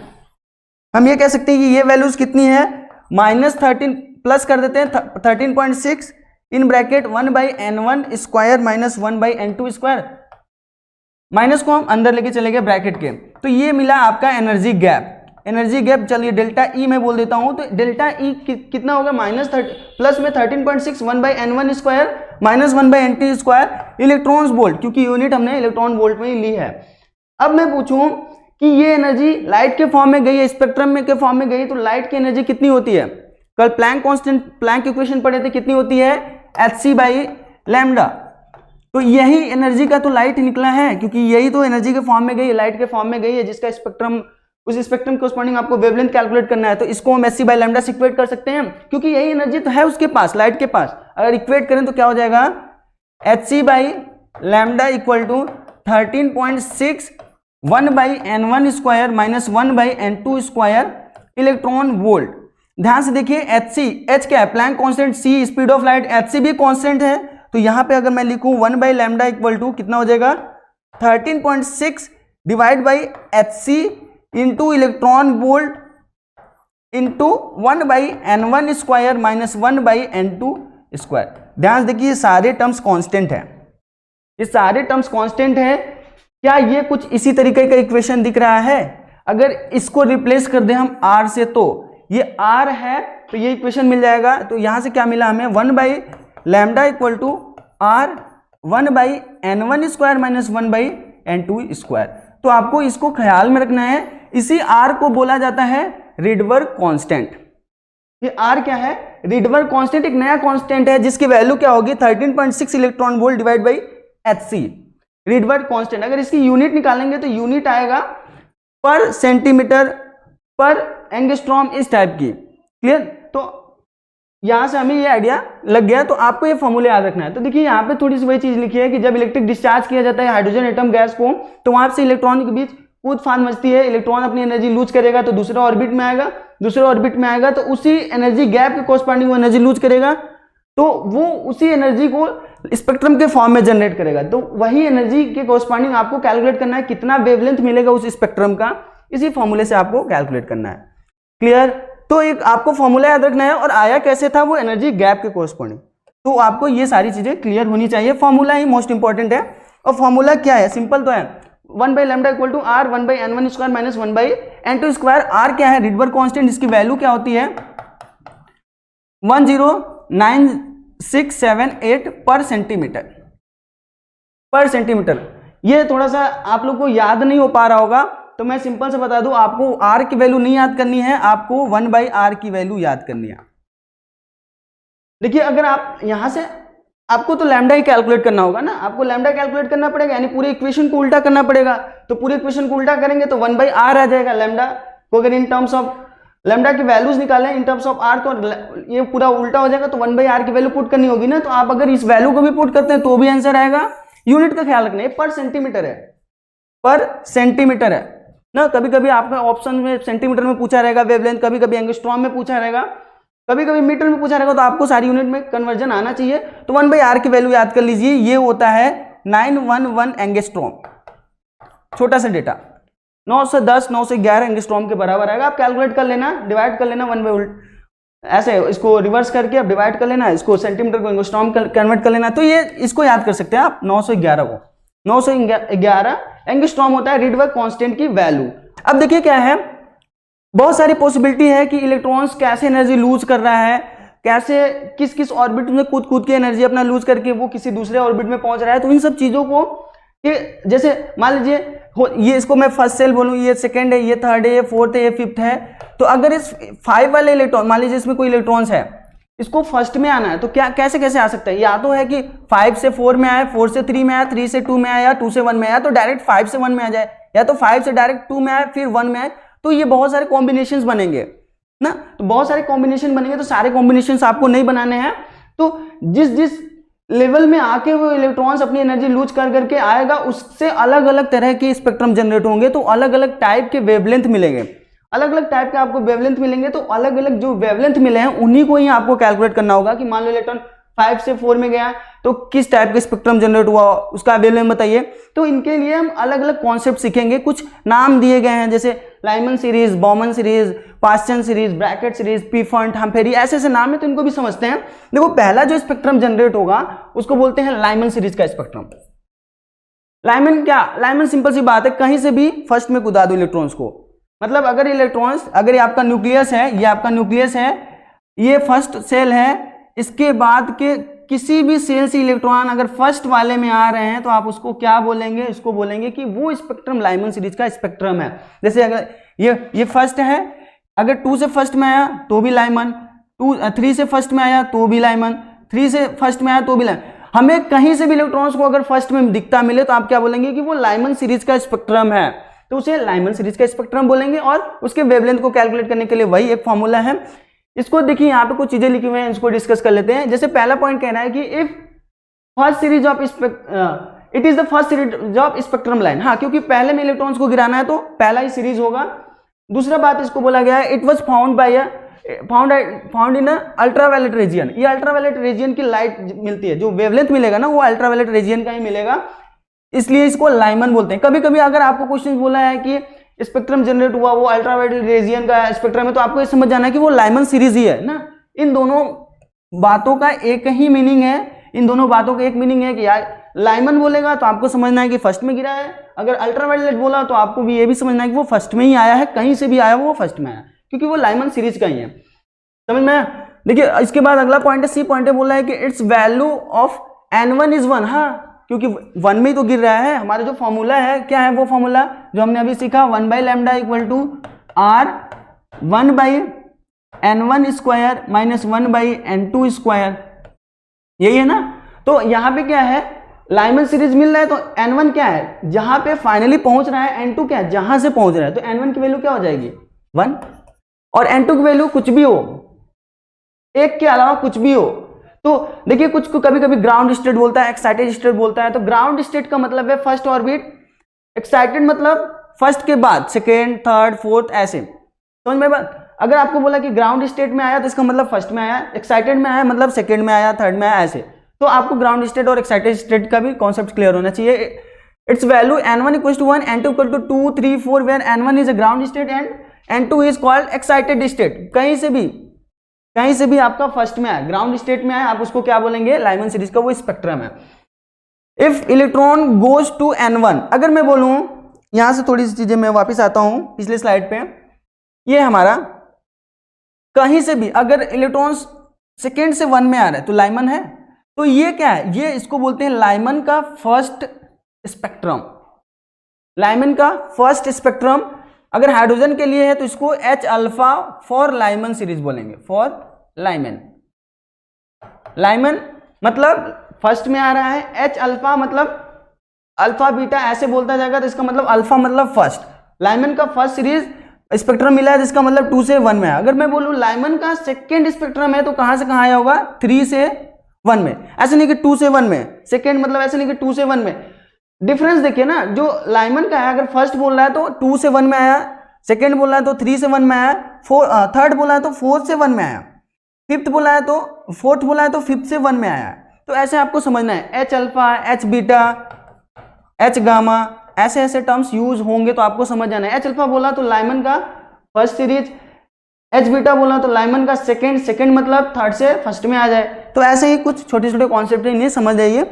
हम ये कह सकते हैं कि ये वैल्यूज कितनी है, माइनस 13 प्लस कर देते हैं 13.6 in bracket 1/n1 square minus 1/n2 square, minus को हम अंदर लेके चले गए ब्रैकेट के, तो ये मिला आपका एनर्जी गैप। एनर्जी गैप चलिए डेल्टा ई मैं बोल देता हूं, तो डेल्टा ई कितना होगा, माइनस प्लस में 13.6 1/n1 square minus 1/n2 square electrons volt, क्योंकि यूनिट हमने इलेक्ट्रॉन वोल्ट में ही ली है। अब मैं पूछूं कि ये एनर्जी लाइट के फॉर्म में गई है, स्पेक्ट्रम में के फॉर्म में गई, तो लाइट की एनर्जी कितनी होती है, कल प्लैंक कांस्टेंट, प्लैंक इक्वेशन पढ़े थे, कितनी होती है hc/लैम्डा। तो यही एनर्जी का तो लाइट निकला है, क्योंकि यही तो एनर्जी के फॉर्म में गई है, लाइट के फॉर्म में गई है, जिसका स्पेक्ट्रम, उस स्पेक्ट्रम के कॉरस्पॉन्डिंग आपको वेवलेंथ कैलकुलेट करना है, तो इसको हम hc/लैम्डा से इक्वेट कर सकते हैं, क्योंकि यही एनर्जी तो है उसके पास, लाइट के पास। अगर इक्वेट करें तो क्या हो जाएगा, hc/लैम्डा equal to 13.6 1/n1 square minus 1/n2 square electron volt. ध्यान से देखिए H क्या है, Planck constant, C speed of light, Hc भी कांस्टेंट है, तो यहां पे अगर मैं लिखूं 1/लैम्डा इक्वल टू कितना हो जाएगा 13.6 divide by Hc into electron volt into 1/n1 square minus 1/n2 square. ध्यान से देखिए ये सारे टर्म्स कांस्टेंट है, ये सारे टर्म्स कांस्टेंट है। क्या ये कुछ इसी तरीके का इक्वेशन दिख रहा है, अगर इसको रिप्लेस कर दें हम r से, तो ये r है, तो ये इक्वेशन मिल जाएगा। तो यहां से क्या मिला हमें, 1/लैम्डा equal to r 1/n1 square minus 1/n2 square. तो आपको इसको ख्याल में रखना है, इसी r को बोला जाता है रिडबर्ग कांस्टेंट। ये r क्या है, रिडबर्ग कांस्टेंट, एक नया कांस्टेंट है जिसकी वैल्यू क्या होगी 13.6 electron volt divide by Hc, Rydberg constant. अगर इसकी यूनिट निकालेंगे तो यूनिट आएगा पर सेंटीमीटर पर एंगस्ट्रॉम, इस टाइप की। क्लियर? तो यहां से हमें ये आइडिया लग गया, तो आपको ये फॉर्मूले याद रखना है। तो देखिए यहाँ पे थोड़ी सी वही चीज लिखी है कि जब इलेक्ट्रिक डिस्चार्ज किया जाता है हाइड्रोजन एटम गैस को, तो वहां से इलेक्ट्रॉन के बीच कूद फांद मचती है, इलेक्ट्रॉन अपनी एनर्जी लूज करेगा तो दूसरे ऑर्बिट में आएगा, दूसरे ऑर्बिट में आएगा तो उसी एनर्जी गैप के कॉरस्पॉन्डिंग वो एनर्जी लूज करेगा, तो वो उसी एनर्जी को स्पेक्ट्रम के फॉर्म में जनरेट करेगा। तो वही एनर्जी के कॉरस्पॉन्डिंग आपको कैलकुलेट करना है, कितना वेवलेंथ मिलेगा उस स्पेक्ट्रम का, इसी फॉर्मूले से आपको कैलकुलेट करना है। क्लियर? तो एक आपको फॉर्मूला याद रखना है, और आया कैसे था, वो एनर्जी गैप के कॉरस्पॉन्डिंग। तो आपको ये सारी चीजें क्लियर होनी चाहिए, फॉर्मूला ही मोस्ट इंपॉर्टेंट है। और फॉर्मूला क्या है, सिंपल तो है, 1/लैम्डा equal to r 1/n1 square minus 1/n2 square. r क्या है, रिडबर्ग कांस्टेंट, इसकी वैल्यू क्या होती है 109,678 पर सेंटीमीटर। ये थोड़ा सा आप लोग को याद नहीं हो पा रहा होगा, तो मैं सिंपल से बता दूं, आपको r की वैल्यू नहीं याद करनी है, आपको 1/r की वैल्यू याद करनी है। देखिए अगर आप यहां से, आपको तो लैम्डा ही कैलकुलेट करना होगा ना, आपको लैम्डा कैलकुलेट करना पड़ेगा, यानी पूरे इक्वेशन को उल्टा करना पड़ेगा। तो पूरे इक्वेशन को उल्टा करेंगे तो 1/r आ जाएगा। लैम्डा को अगर इन टर्म्स ऑफ लैम्डा की वैल्यूज निकालें इन टर्म्स ऑफ r, तो ये पूरा उल्टा हो जाएगा, तो 1/r की वैल्यू पुट करनी होगी ना। तो आप अगर इस वैल्यू को भी पुट करते हैं तो भी आंसर आएगा। यूनिट का ख्याल रखना है, पर सेंटीमीटर है, पर सेंटीमीटर है ना। कभी कभी आपका ऑप्शन में सेंटीमीटर में पूछा रहेगा वेवलेंथ, कभी कभी एंगस्ट्रॉम में पूछा रहेगा, कभी कभी मीटर में पूछा रहेगा, तो आपको सारी यूनिट में कन्वर्जन आना चाहिए। तो 1/r की वैल्यू याद कर लीजिए, ये होता है 911 एंगस्ट्रॉम, छोटा सा डेटा 9 से 10 9 से 11 एंगस्ट्रॉम के बराबर आएगा। आप कैलकुलेट कर लेना, डिवाइड कर लेना 1/, ऐसे इसको रिवर्स करके आप डिवाइड कर लेना, इसको सेंटीमीटर को एंगस्ट्रॉम कन्वर्ट कर लेना। तो ये इसको याद कर सकते हैं आप, 911 को, 911 एंगस्ट्रॉम होता है रिडबर्ग कांस्टेंट की वैल्यू। अब देखिए क्या है, बहुत सारी पॉसिबिलिटी है कि इलेक्ट्रॉन्स कैसे एनर्जी लूज कर रहा है, कैसे किस किस ऑर्बिट में कूद कूद के एनर्जी अपना लूज करके वो किसी दूसरे ऑर्बिट में पहुंच रहा है। तो इन सब चीजों को कि जैसे मान लीजिए ये इसको मैं फर्स्ट सेल बोलूँ, ये सेकंड है, ये थर्ड है, ये फोर्थ है, ये फिफ्थ है, तो अगर इस 5 वाले इलेक्ट्रॉन, मान लीजिए इसमें कोई इलेक्ट्रॉन्स है, इसको फर्स्ट में आना है तो क्या कैसे कैसे आ सकता है? या तो है कि 5 से 4 में आए, 4 से 3 में आया, 3 से 2 में आया, 2 से 1 में आया, तो डायरेक्ट 5 से 1 में आ जाए, या तो 5 से डायरेक्ट 2 में आए फिर 1 में आए। तो ये बहुत सारे कॉम्बिनेशंस बनेंगे ना, तो बहुत सारे कॉम्बिनेशन बनेंगे, तो सारे कॉम्बिनेशंस आपको नहीं बनाने हैं। तो जिस जिस लेवल में आके वो इलेक्ट्रॉन्स अपनी एनर्जी लूज कर करके आएगा, उससे अलग अलग तरह के स्पेक्ट्रम जनरेट होंगे, तो अलग अलग टाइप के वेवलेंथ मिलेंगे, अलग अलग टाइप के आपको वेवलेंथ मिलेंगे। तो अलग अलग जो वेवलेंथ मिले हैं उन्हीं को ही आपको कैलकुलेट करना होगा कि मान लो इलेक्ट्रॉन 5 से 4 में गया तो किस टाइप का स्पेक्ट्रम जनरेट हुआ, उसका वेवलेंथ बताइए। तो इनके लिए हम अलग अलग कॉन्सेप्ट सीखेंगे, कुछ नाम दिए गए हैं जैसे Lyman series, Balmer series, Paschen series, Brackett series, Pfund, Humphrey, ऐसे ऐसे नाम है, तो इनको भी समझते हैं। देखो पहला जो स्पेक्ट्रम जनरेट होगा उसको बोलते हैं लाइमन सीरीज का स्पेक्ट्रम। लाइमन क्या? लाइमन सिंपल सी बात है, कहीं से भी फर्स्ट में कूदा दो इलेक्ट्रॉन्स को। मतलब अगर इलेक्ट्रॉन्स, अगर ये आपका न्यूक्लियस है, ये आपका न्यूक्लियस है, ये फर्स्ट सेल है, इसके बाद के किसी भी सेल से इलेक्ट्रॉन अगर फर्स्ट वाले में आ रहे हैं तो आप उसको क्या बोलेंगे? इसको बोलेंगे कि वो स्पेक्ट्रम लाइमन सीरीज का स्पेक्ट्रम है। जैसे अगर ये फर्स्ट है, अगर 2 से फर्स्ट में आया तो भी लाइमन, 3 से फर्स्ट में आया तो भी लाइमन, 3 से फर्स्ट में आया तो भी लाइमन। हमें कहीं से भी इलेक्ट्रॉन्स को अगर फर्स्ट में दिखता मिले तो आप क्या बोलेंगे कि वो लाइमन सीरीज का स्पेक्ट्रम है, तो उसे लाइमन सीरीज का स्पेक्ट्रम बोलेंगे। और उसके वेवलेंथ को कैलकुलेट करने के लिए वही एक फॉर्मूला है। इसको देखिए यहाँ पे कुछ चीजें लिखी हुई हैं, इसको डिस्कस कर लेते हैं। जैसे पहला पॉइंट कहना है कि if first series of it is the first series of spectrum line. हाँ, क्योंकि पहले में इलेक्ट्रॉन्स को गिराना है तो पहला ही सीरीज होगा। दूसरा बात इसको बोला गया है, it was found in ultraviolet region. ये अल्ट्रावायलेट रीजियन की लाइट मिलती है, जो वेवलेंथ मिलेगा ना वो अल्ट्रावायलेट रीजियन का ही मिलेगा, इसलिए इसको लाइमन बोलते हैं। कभी कभी अगर आपको क्वेश्चन बोला है कि स्पेक्ट्रम जनरेट हुआ वो अल्ट्रावायलेट रीजियन का स्पेक्ट्रम है, तो आपको ये समझ जाना है कि वो लाइमन सीरीज ही है ना। इन दोनों बातों का एक ही मीनिंग है, इन दोनों बातों का एक मीनिंग है कि यार लाइमन बोलेगा तो आपको समझना है कि फर्स्ट में गिरा है, अगर अल्ट्रावायलेट बोला तो आपको भी ये भी समझना है कि वो फर्स्ट में ही आया है, कहीं से भी आया वो फर्स्ट में आया, क्योंकि वो लाइमन सीरीज का ही है। समझ में? देखिए इसके बाद अगला पॉइंट है, सी पॉइंट है, बोला है कि it's value of n1 is 1। हाँ, क्योंकि 1 में ही तो गिर रहा है। हमारा जो फॉर्मूला है, क्या है वो फॉर्मूला जो हमने अभी सीखा, 1/λ equal to r 1/n1 square minus 1/n2 square, यही है ना। तो यहाँ पे क्या है, लाइमन सीरीज मिल रहा है, तो n1 क्या है, जहां पे फाइनली पहुंच रहा है, n2 क्या है, जहां से पहुंच रहा है, तो n1 की वैल्यू क्या हो जाएगी 1, और n2 की वैल्यू कुछ भी हो, एक के अलावा कुछ भी हो। तो देखिए कुछ को कभी कभी ग्राउंड स्टेट बोलता है, एक्साइटेड स्टेट बोलता है। तो ग्राउंड स्टेट का मतलब है फर्स्ट ऑर्बिट, एक्साइटेड मतलब फर्स्ट के बाद सेकेंड, थर्ड, फोर्थ, ऐसे। समझ में बात? अगर आपको बोला कि ग्राउंड स्टेट में आया तो इसका मतलब फर्स्ट में आया, एक्साइटेड में आया मतलब सेकेंड में आया, थर्ड में आया, ऐसे। तो आपको ग्राउंड स्टेट और एक्साइटेड स्टेट का भी कॉन्सेप्ट क्लियर होना चाहिए। Its value n1 equal to 1, n2 equal to 2, 3, 4, where n1 is a ground state and n2 is called excited state. कहीं से भी आपका फर्स्ट में आया, ग्राउंड स्टेट में आया, आप उसको क्या बोलेंगे, लाइमन सीरीज का वो स्पेक्ट्रम है। If electron goes to n1, अगर मैं बोलूं, यहां से थोड़ी सी चीजें मैं वापस आता हूं पिछले स्लाइड पे, ये हमारा कहीं से भी अगर इलेक्ट्रॉन्स सेकेंड से 1 में आ रहा है तो लाइमन है। तो ये क्या है, ये इसको बोलते हैं लाइमन का फर्स्ट स्पेक्ट्रम। लाइमन का फर्स्ट स्पेक्ट्रम अगर हाइड्रोजन के लिए है तो इसको H alpha for Lyman series बोलेंगे, फॉर लाइमन। लाइमन मतलब फर्स्ट में आ रहा है, H अल्फा मतलब अल्फा बीटा ऐसे बोलता जाएगा, तो इसका मतलब अल्फा मतलब फर्स्ट। लाइमन का फर्स्ट सीरीज स्पेक्ट्रम मिला है जिसका मतलब 2 से 1 में है। अगर मैं बोलूं लाइमन का सेकेंड स्पेक्ट्रम है तो कहां से कहां आया होगा, 3 से 1 में। ऐसे नहीं कि 2 से 1 में, सेकेंड मतलब ऐसे नहीं कि 2 से 1 में। डिफरेंस देखिए ना, जो लाइमन का है अगर फर्स्ट बोल रहा है तो 2 से 1 में आया, सेकेंड बोल रहा है तो 3 से 1 में आया, थर्ड बोला है तो 4 से 1 में आया, फिफ्थ बोला है तो फोर्थ बोला है तो 5th से 1 में आया। तो ऐसे आपको समझना है, H alpha, H beta, H gamma, ऐसे ऐसे टर्म्स यूज होंगे तो आपको समझ जाना है। H अल्फा बोला तो लाइमन का फर्स्ट सीरीज, H बीटा बोला तो लाइमन का सेकेंड मतलब थर्ड से फर्स्ट में आ जाए। तो ऐसे ही कुछ छोटे छोटे कॉन्सेप्ट इन्हें समझ जाइए।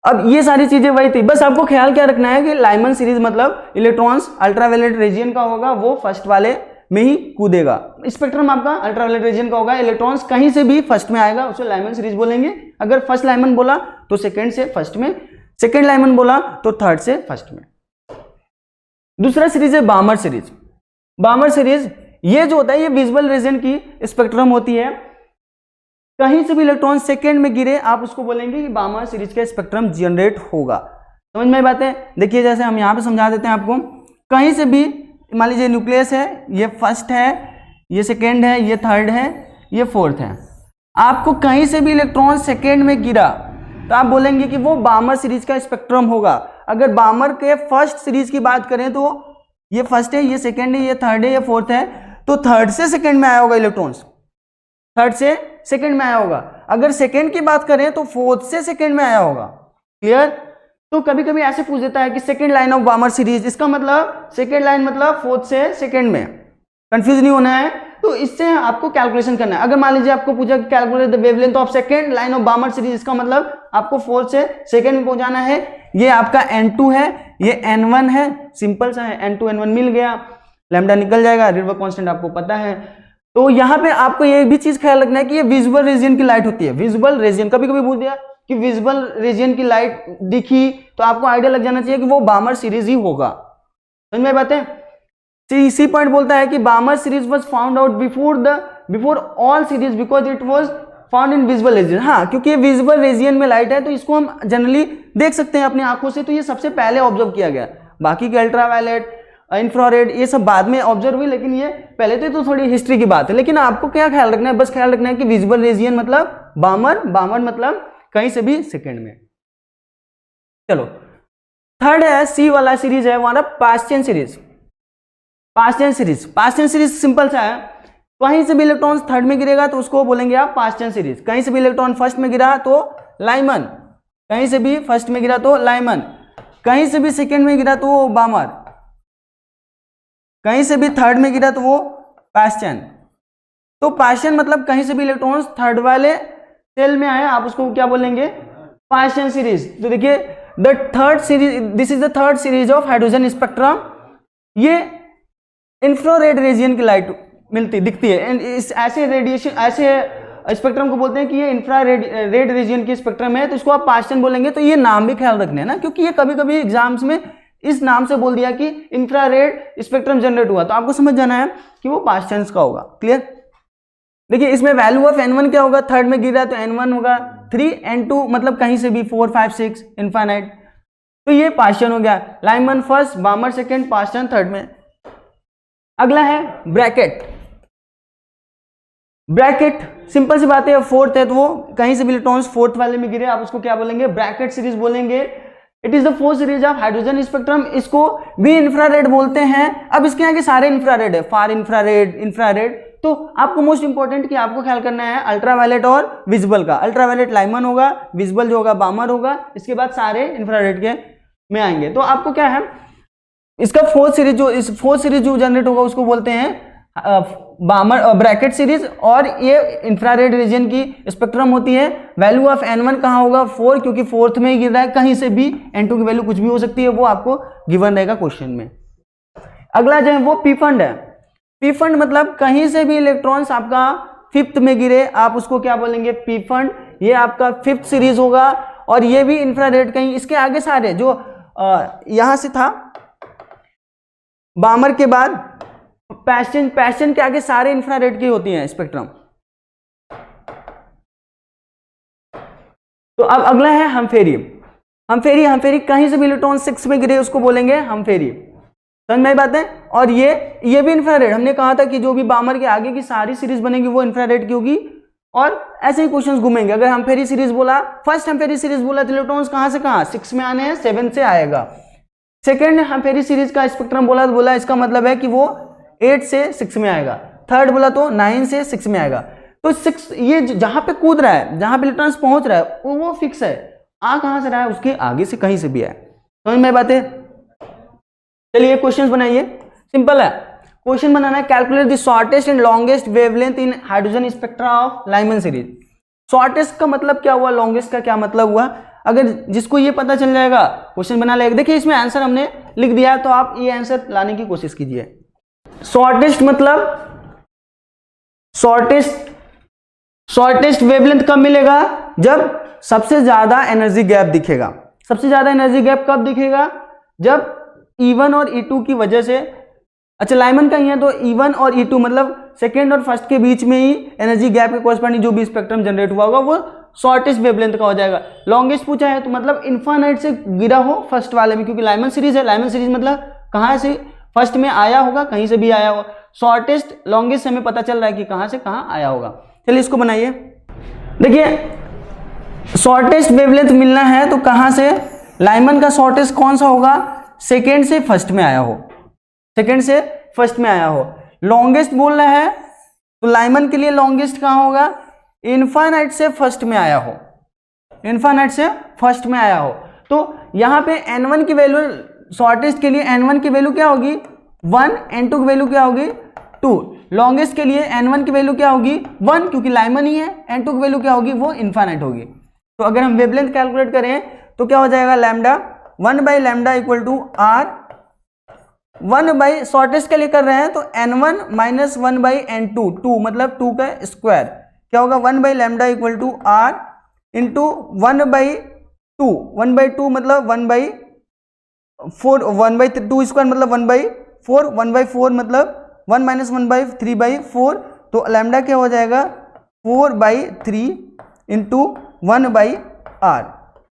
अब ये सारी चीजें वही थी, बस आपको ख्याल क्या रखना है कि लाइमन सीरीज मतलब इलेक्ट्रॉन्स अल्ट्रावायलेट रीजियन का होगा, वो फर्स्ट वाले में ही कूदेगा। स्पेक्ट्रम आपका अल्ट्रावायलेट रीजन का होगा, इलेक्ट्रॉन्स कहीं से भी फर्स्ट में आएगा, उसे लाइमन सीरीज बोलेंगे। अगर फर्स्ट लाइमन बोला तो सेकंड से फर्स्ट में, सेकंड लाइमन बोला तो थर्ड से फर्स्ट में। दूसरा सीरीज है बामर सीरीज। बामर सीरीज ये जो होता है ये विजिबल रीजन की स्पेक्ट्रम होती है, कहीं से भी इलेक्ट्रॉन सेकेंड में गिरे आप उसको बोलेंगे कि बामर सीरीज का स्पेक्ट्रम जनरेट होगा। समझ में बात है? देखिए जैसे हम यहाँ पे समझा देते हैं आपको, कहीं से भी मान लीजिए न्यूक्लियस है, ये फर्स्ट है, ये सेकेंड है, ये थर्ड है, ये फोर्थ है, आपको कहीं से भी इलेक्ट्रॉन सेकेंड में गिरा तो आप बोलेंगे कि वो बामर सीरीज का स्पेक्ट्रम होगा। अगर बामर के फर्स्ट सीरीज की बात करें तो ये फर्स्ट है, ये सेकेंड है, ये थर्ड है, ये फोर्थ है, तो थर्ड से सेकेंड में आया होगा इलेक्ट्रॉन्स, थर्ड से सेकेंड में आया होगा। अगर सेकेंड की बात करें तो फोर्थ से सेकेंड में आया होगा। क्लियर? तो कभी कभी ऐसे पूछ देता है कि सेकेंड लाइन ऑफ बामर सीरीज, इसका मतलब सेकेंड लाइन मतलब फोर्थ से सेकेंड में, कंफ्यूज नहीं होना है। तो इससे आपको कैलकुलेशन करना है। अगर मान लीजिए आपको पूछा कि calculate the wavelength of second line of बामर series, इसका मतलब आपको फोर्थ से सेकेंड में पहुंचाना है। ये आपका N2 है, ये N1 है, सिंपल सा है, N2 N1 मिल गया, लैम्डा निकल जाएगा, रिवर कांस्टेंट आपको पता है। तो यहाँ पे आपको ये भी चीज ख्याल रखना है कि ये विजुअल रीजन की लाइट होती है। विजुअल रीजन, कभी कभी पूछ दिया कि विजुअल रीजन की लाइट दिखी तो आपको आइडिया लग जाना चाहिए कि वो बामर सीरीज ही होगा। समझ में बात है? सी पॉइंट बोलता है कि Balmer series was found out before all series because it was found in visual region. हाँ, क्योंकि ये विजुअल रीजन में लाइट है तो इसको हम जनरली देख सकते हैं अपनी आंखों से, तो ये सबसे पहले ऑब्जर्व किया गया। बाकी के अल्ट्रावायलेट, इंफ्रारेड ये सब बाद में ऑब्जर्व हुई, लेकिन ये पहले तो थोड़ी हिस्ट्री की बात है। लेकिन आपको क्या ख्याल रखना है? बस ख्याल रखना है कि विजुअल रीजन मतलब बामर, बामर मतलब कहीं से भी सेकेंड में। चलो थर्ड है, सी वाला सीरीज है हमारा पास्टियन सीरीज। पास्टियन सीरीज सिंपल सा है, कहीं से भी इलेक्ट्रॉन थर्ड में गिरेगा तो उसको बोलेंगे आप पास्टियन सीरीज। कहीं से भी इलेक्ट्रॉन फर्स्ट में गिरा तो लाइमन, कहीं से भी फर्स्ट में गिरा तो लाइमन, कहीं से भी सेकेंड में गिरा तो वो बामर, कहीं से भी थर्ड में गिरा तो वो पास्टियन। तो पास्टियन मतलब कहीं से भी इलेक्ट्रॉन्स थर्ड वाले सेल में आए, आप उसको क्या बोलेंगे? पास्टियन सीरीज। तो देखिए the third series, this is the third series of hydrogen spectrum. ये इंफ्रारेड रीजन की लाइट दिखती है। इस ऐसे रेडिएशन, ऐसे स्पेक्ट्रम को बोलते हैं कि ये इंफ्रारेड रीजन की स्पेक्ट्रम है, तो इसको आप पास्टियन बोलेंगे। तो ये नाम भी ख्याल रखना है ना, क्योंकि ये कभी कभी एग्जाम्स में इस नाम से बोल दिया कि इंफ्रारेड स्पेक्ट्रम जनरेट हुआ, तो आपको समझ जाना है कि वो पास्टियंस का होगा। क्लियर? देखिए इसमें वैल्यू ऑफ N1 क्या होगा? थर्ड में गिरा तो N1 होगा, 3 N2 मतलब कहीं से भी 4 5 6 इनफाइनाइट, तो ये पास्टियन हो गया। लाइमन फर्स्ट, बामर सेकेंड, पास्टियन थर्ड में। अगला है ब्रैकेट। ब्रैकेट सिंपल सी बात है, फोर्थ है तो वो कहीं से भी इलेक्ट्रॉन्स फोर्थ वाले में गिरे, आप उसको क्या बोलेंगे? ब्रैकेट सीरीज बोलेंगे। It is the fourth series of hydrogen spectrum. इसको भी इंफ्रारेड बोलते हैं। अब इसके आगे सारे इंफ्रारेड है, फार इंफ्रारेड, इंफ्रारेड। तो आपको मोस्ट इंपॉर्टेंट कि आपको ख्याल करना है अल्ट्रावायलेट और विजिबल का। अल्ट्रावायलेट लाइमन होगा, विजिबल जो होगा बामर होगा, इसके बाद सारे इंफ्रारेड के में आएंगे। तो आपको क्या है, इसका फोर्थ सीरीज जो जनरेट होगा उसको बोलते हैं बामर ब्रैकेट सीरीज, और ये इंफ्रारेड रीजन की स्पेक्ट्रम होती है। वैल्यू ऑफ N1 कहाँ होगा? 4, क्योंकि फोर्थ में ही गिर रहा है। कहीं से भी N2 की वैल्यू कुछ भी हो सकती है, वो आपको गिवन रहेगा क्वेश्चन में। अगला जो है वो पी फंड है। पी फंड मतलब कहीं से भी इलेक्ट्रॉन्स आपका फिफ्थ में गिरे, आप उसको क्या बोलेंगे? P fund. ये आपका फिफ्थ सीरीज होगा, और ये भी इंफ्रारेड। कहीं इसके आगे सारे जो यहां से था बामर के बाद पास्टियन के आगे सारे इंफ्रारेड की होती हैं स्पेक्ट्रम। तो अब अगला है हमफेरी। हमफेरी कहीं से भी इलेक्ट्रॉन 6 में गिरे उसको बोलेंगे हमफेरी। समझ में बात है? और ये भी इंफ्रारेड। हमने कहा था कि जो भी बामर के आगे की सारी सीरीज बनेगी वो इंफ्रारेड की होगी, और ऐसे ही क्वेश्चंस घूमेंगे। अगर हमफेरी सीरीज बोला, फर्स्ट हमफेरी सीरीज बोला तो इलेक्ट्रॉन्स कहां से कहां? 6 में आने हैं, 7 से आएगा। सेकेंड हमफेरी सीरीज का स्पेक्ट्रम बोला तो बोला इसका मतलब है कि वो 8 से 6 में आएगा। थर्ड बोला तो 9 से 6 में आएगा। तो 6 ये जहां पे कूद रहा है, जहां पे इलेक्ट्रॉन्स पहुंच रहा है वो फिक्स है। आ कहां से रहा है? उसके आगे से कहीं से भी आए। समझ में बात है? चलिए क्वेश्चंस बनाइए, सिंपल है। क्वेश्चन बनाना है, calculate the shortest and longest wavelength in hydrogen spectra of Lyman series. Shortest का मतलब क्या हुआ, लॉन्गेस्ट का क्या मतलब हुआ? अगर जिसको ये पता चल जाएगा क्वेश्चन बना लेगा। देखिए इसमें आंसर हमने लिख दिया है, तो आप ये आंसर लाने की कोशिश कीजिए। शॉर्टेस्ट मतलब शॉर्टेस्ट वेवलेंथ कब मिलेगा? जब सबसे ज्यादा एनर्जी गैप दिखेगा। सबसे ज्यादा एनर्जी गैप कब दिखेगा? जब E1 और E2 की वजह से, अच्छा लाइमन का ही है तो E1 और E2 मतलब सेकेंड और फर्स्ट के बीच में ही एनर्जी गैप के कॉरस्पॉन्डिंग जो भी स्पेक्ट्रम जनरेट हुआ होगा वो शॉर्टेस्ट वेवलेंथ का हो जाएगा। लॉन्गेस्ट पूछा है तो मतलब इन्फाइनाइट से गिरा हो फर्स्ट वाले में, क्योंकि लाइमन सीरीज है। लाइमन सीरीज मतलब कहाँ से फर्स्ट में आया होगा, कहीं से भी आया होगा। शॉर्टेस्ट लॉन्गेस्ट से हमें पता चल रहा है कि कहाँ से कहाँ आया होगा। चलिए इसको बनाइए। देखिए शॉर्टेस्ट वेवलेंथ मिलना है तो कहाँ से? लाइमन का शॉर्टेस्ट कौन सा होगा? सेकेंड से फर्स्ट में आया हो, सेकेंड से फर्स्ट में आया हो। लॉन्गेस्ट बोल रहा है तो लाइमन के लिए लॉन्गेस्ट कहाँ होगा? इनफाइनाइट से फर्स्ट में आया हो, इनफाइनाइट से फर्स्ट में आया हो। तो यहाँ पे N1 की वैल्यू शॉर्टेस्ट के लिए N1 की वैल्यू क्या होगी? 1, N2 की वैल्यू क्या होगी? 2। लॉन्गेस्ट के लिए N1 की वैल्यू क्या होगी? 1, क्योंकि लाइमन ही है। N2 की वैल्यू क्या होगी? वो इनफाइनाइट होगी। तो अगर हम वेवलेंथ कैलकुलेट करें तो क्या हो जाएगा? Lambda 1/λ equal to R 1 shortest के लिए कर रहे हैं तो N1 माइनस 1/N2, 2 मतलब 2 का स्क्वायर क्या होगा? 1/λ इक्वल टू R इंटू 1/2, 1/2 मतलब 1/4, 1/2 स्क्वायर मतलब 1/4, 1/4 मतलब 1 माइनस 1/3/4। तो लैम्डा क्या हो जाएगा? 4/3 इंटू 1/R।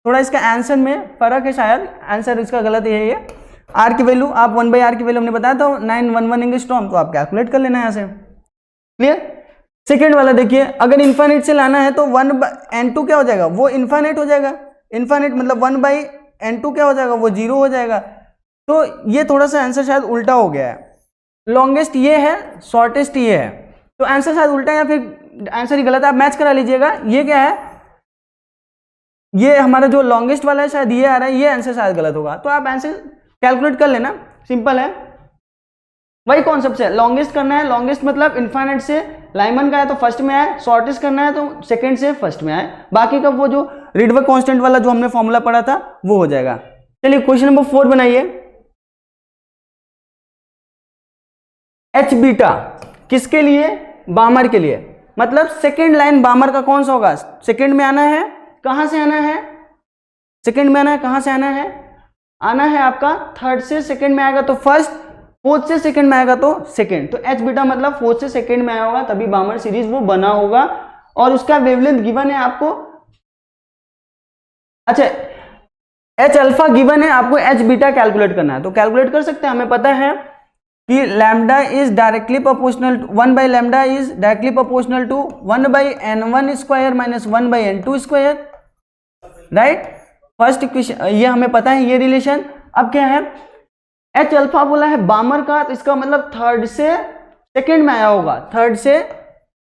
थोड़ा इसका आंसर में फर्क है, शायद आंसर इसका गलत है ये। R की वैल्यू आप 1/R की वैल्यू हमने बताया तो 911 एंगस्ट्रॉम, तो आप कैलकुलेट कर लेना यहाँ से। क्लियर? सेकेंड वाला देखिए, अगर इन्फाइनाइट से लाना है तो 1/N2 क्या हो जाएगा? वो इन्फाइनाइट हो जाएगा। इन्फाइनाइट मतलब 1/N2 क्या हो जाएगा? वो 0 हो जाएगा। तो ये थोड़ा सा आंसर शायद उल्टा हो गया है। लॉन्गेस्ट ये है, शॉर्टेस्ट ये है, तो आंसर शायद उल्टा या फिर आंसर ही गलत है। आप मैच करा लीजिएगा। ये क्या है? ये हमारा जो लॉन्गेस्ट वाला है शायद ये आ रहा है, ये आंसर शायद गलत होगा। तो आप आंसर कैलकुलेट कर लेना, सिंपल है। वही कॉन्सेप्ट से लॉन्गेस्ट करना है। लॉन्गेस्ट मतलब इनफाइनाइट से लाइमन का है तो फर्स्ट में आए, शॉर्टेस्ट करना है तो सेकंड से फर्स्ट में आए। बाकी का वो जो रिडबर्ग कांस्टेंट वाला जो हमने फॉर्मूला पढ़ा था वो हो जाएगा। चलिए क्वेश्चन नंबर 4 बनाइए। H बीटा किसके लिए? बामर के लिए। मतलब सेकेंड लाइन बामर का कौन सा होगा? सेकेंड में आना है। कहां से आना है? सेकेंड में आना है। कहां से आना है? आना है आपका थर्ड से सेकेंड में आएगा तो फर्स्ट, फोर्थ से सेकेंड में आएगा तो सेकेंड। तो H बीटा मतलब फोर्थ से सेकेंड में आया होगा तभी बामर सीरीज वो बना होगा। और उसका वेवलेंथ गिवन है आपको। अच्छा H अल्फा गिवन है, आपको H बीटा कैलकुलेट करना है तो कैलकुलेट कर सकते हैं। हमें पता है कि lambda is directly proportional, 1/λ is directly proportional to 1/N1 square minus 1/N2 square, right. First equation ये हमें पता है, ये रिलेशन। अब क्या है? H अल्फा बोला है बामर का, तो इसका मतलब थर्ड से सेकेंड में आया होगा, थर्ड से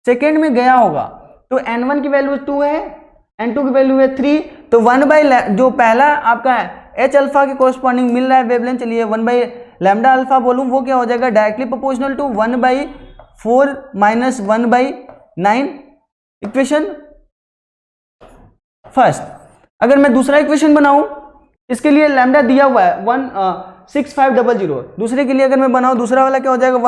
सेकेंड में गया होगा। तो N1 की वैल्यू 2 है, N2 की वैल्यू है 3। तो 1/λ जो पहला आपका है H अल्फा के कोरस्पॉन्डिंग मिल रहा है वेवलेंथ, चलिए 1/λ अल्फा बोलूं वो क्या हो जाएगा? Directly proportional to 1/4 minus 1/9 equation first. अगर मैं दूसरा इक्वेशन बनाऊं, इसके लिए लैम्डा दिया हुआ है 16500। दूसरे के लिए अगर मैं बनाऊं, दूसरा वाला क्या हो जाएगा?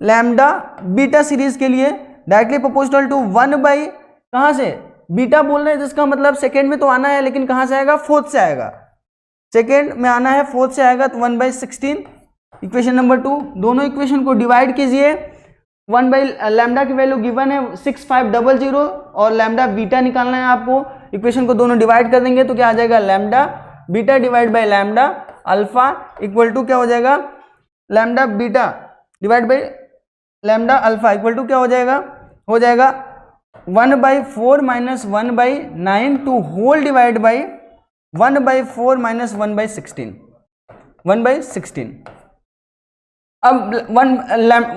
1/λ बीटा सीरीज के लिए डायरेक्टली प्रोपोर्शनल टू 1/ कहां से? बीटा बोल रहे हैं, जिसका मतलब सेकेंड में तो आना है लेकिन कहां से आएगा? फोर्थ से आएगा। सेकेंड में आना है, फोर्थ से आएगा तो 1/16 इक्वेशन नंबर 2। दोनों इक्वेशन को डिवाइड कीजिए। 1/λ की वैल्यू गिवन है 6500 और लैम्डा बीटा निकालना है आपको। इक्वेशन को दोनों डिवाइड कर देंगे तो क्या आ जाएगा? Lambda beta divide by lambda alpha equal to क्या हो जाएगा? Lambda beta divide by lambda alpha equal to क्या हो जाएगा? हो जाएगा 1/4 minus 1/9 to whole divide by 1/4 minus 1/16, 1/16। अब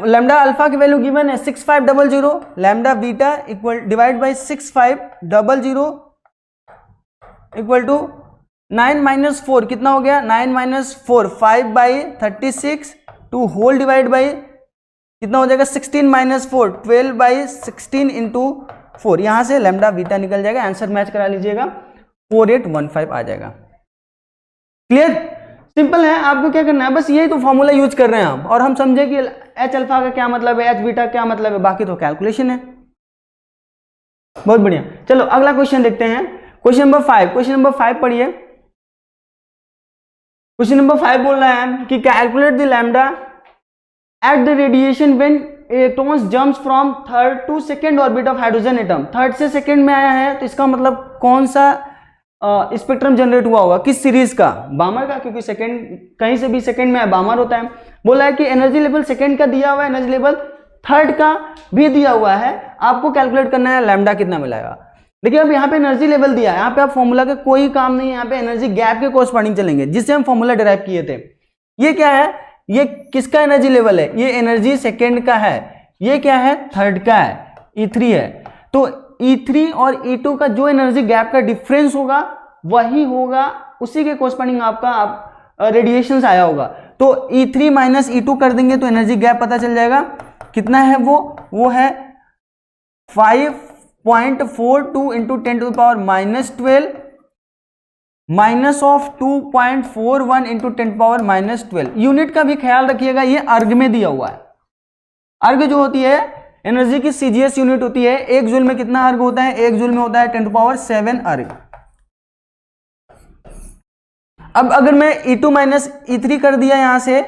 लैम्डा अल्फा की वैल्यू गिवन है 6500, lambda beta equal divide by 6500 equal to 9 minus 4 कितना हो गया? 9 minus 4 5/36 to whole divide by कितना हो जाएगा? 16 माइनस 4 12/16 इंटू 4। यहां से लैम्डा बीटा निकल जाएगा। आंसर मैच करा लीजिएगा, 4815 आ जाएगा। क्लियर? सिंपल है, आपको क्या करना है, बस यही तो फॉर्मूला यूज कर रहे हैं हम, और हम समझे कि एच अल्फा का क्या मतलब है, एच बीटा क्या मतलब है, बाकी तो कैलकुलेशन है। बहुत बढ़िया, चलो अगला क्वेश्चन देखते हैं। क्वेश्चन नंबर 5, क्वेश्चन नंबर 5 पढ़िए। क्वेश्चन नंबर 5 बोल रहा है कि calculate the lambda at the radiation when electrons jumps from third to second orbit of hydrogen atom. Third से सेकंड में आया है, तो इसका मतलब कौन सा स्पेक्ट्रम जनरेट हुआ होगा, किस सीरीज का, बामर का, क्योंकि सेकंड कहीं से भी सेकंड में बामर होता है। बोला है कि एनर्जी लेवल सेकंड का दिया हुआ है, एनर्जी लेवल थर्ड का भी दिया हुआ है, आपको कैलकुलेट करना है लैम्डा कितना मिलेगा। देखिए अब यहाँ पे एनर्जी लेवल दिया है, यहाँ पे आप फॉर्मूला का कोई काम नहीं है, यहाँ पे एनर्जी गैप के कोरस्पॉन्डिंग चलेंगे जिससे हम फॉर्मूला डिराइव किए थे। ये क्या है, ये किसका एनर्जी लेवल है, ये एनर्जी सेकेंड का है, ये क्या है, थर्ड का है, E3 है। तो E3 और E2 का जो एनर्जी गैप का डिफरेंस होगा वही होगा, उसी के कोरस्पॉन्डिंग आपका रेडिएशन आया होगा। तो E3 माइनस E2 कर देंगे तो एनर्जी गैप पता चल जाएगा कितना है, वो है 5.42 into 10⁻⁻12 minus of 2.41 into 10⁻⁻12। Unit का भी ख्याल रखिएगा, ये अर्ग में दिया हुआ है। अर्ग जो होती है एनर्जी की सीजीएस यूनिट होती है, एक जूल में कितना अर्ग होता है, एक जूल में होता है 10⁻7 अर्ग। अब अगर मैं E2 माइनस E3 कर दिया, यहां से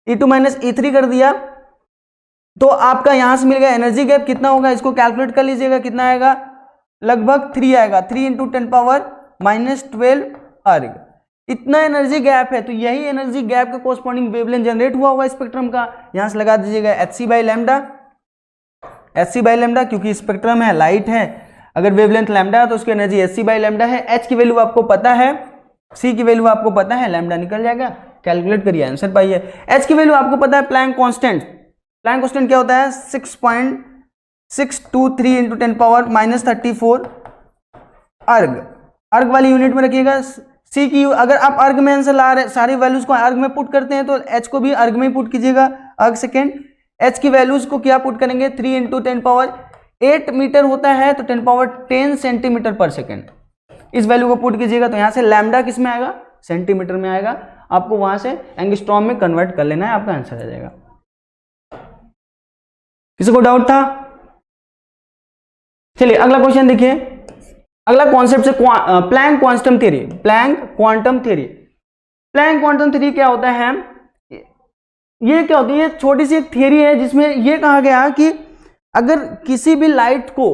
E2 माइनस E3 कर दिया, तो आपका यहां से मिल गया एनर्जी गैप कितना होगा, इसको कैलकुलेट कर लीजिएगा, कितना आएगा, लगभग 3 आएगा, 3 इंटू 10⁻⁻12 अर्ग। इतना एनर्जी गैप है, तो यही एनर्जी गैप के कोरस्पॉन्डिंग वेवलेंथ जनरेट हुआ होगा स्पेक्ट्रम का। यहां से लगा दीजिएगा hc/λ, hc/λ क्योंकि स्पेक्ट्रम है, लाइट है, अगर वेवलेंथ लैम्डा है तो उसकी एनर्जी hc/λ है। h की वैल्यू आपको पता है, c की वैल्यू आपको पता है, लैम्डा निकल जाएगा, कैलकुलेट करिए, आंसर पाइए। h की वैल्यू आपको पता है, प्लैंक कांस्टेंट, प्लैंक कांस्टेंट क्या होता है, 6.623 इंटू 10⁻⁻34 अर्ग। अर्ग वाली यूनिट में रखिएगा। सी की अगर आप अर्ग में आंसर ला रहे, सारी वैल्यूज को अर्ग में पुट करते हैं तो एच को भी अर्ग में ही पुट कीजिएगा, अर्ग सेकेंड। एच की वैल्यूज को क्या पुट करेंगे, 3 इंटू 10⁻8 मीटर होता है तो 10⁻10 सेंटीमीटर पर सेकेंड, इस वैल्यू को पुट कीजिएगा। तो यहाँ से लैम्डा किस में आएगा, सेंटीमीटर में आएगा, आपको वहां से एंगस्ट्रॉम में कन्वर्ट कर लेना है, आपका आंसर आ जाएगा। किसी को डाउट था? चलिए अगला क्वेश्चन देखिए। अगला कॉन्सेप्ट से Planck quantum theory. Planck quantum theory, Planck quantum theory क्या होता है, ये क्या होती है, छोटी सी एक थ्योरी है जिसमें ये कहा गया कि अगर किसी भी लाइट को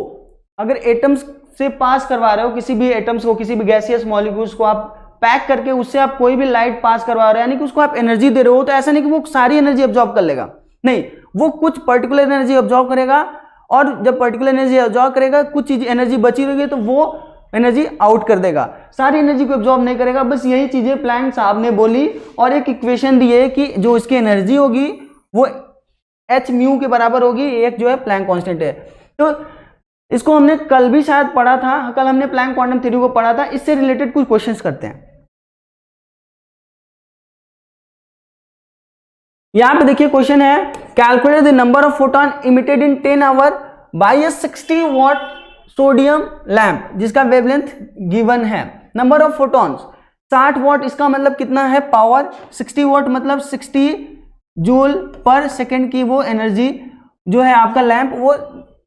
अगर एटम्स से पास करवा रहे हो, किसी भी एटम्स को, किसी भी गैसियस मॉलिक्यूल्स को आप पैक करके उससे आप कोई भी लाइट पास करवा रहे हो, यानी कि उसको आप एनर्जी दे रहे हो, तो ऐसा नहीं कि वो सारी एनर्जी अब्जॉर्ब कर लेगा, नहीं, वो कुछ पर्टिकुलर एनर्जी अब्जॉर्ब करेगा, और जब पर्टिकुलर एनर्जी अब्जॉर्ब करेगा, कुछ चीज एनर्जी बची रहेगी तो वो एनर्जी आउट कर देगा, सारी एनर्जी को अब्जॉर्ब नहीं करेगा। बस यही चीजें प्लैंक साहब ने बोली, और एक इक्वेशन दी है कि जो इसकी एनर्जी होगी वो h म्यू के बराबर होगी, एक जो है प्लैंक कांस्टेंट है। तो इसको हमने कल भी शायद पढ़ा था, कल हमने प्लैंक क्वांटम थ्योरी को पढ़ा था, इससे रिलेटेड कुछ क्वेश्चंस करते हैं। यहां पे देखिए क्वेश्चन है, calculate the number of photon emitted in 10 hour by a 60 watt sodium lamp, जिसका वेवलेंथ गिवन है। नंबर ऑफ फोटॉन्स 60 वॉट, इसका मतलब कितना है, पावर 60 वॉट मतलब 60 जूल पर सेकेंड की वो एनर्जी जो है आपका लैंप वो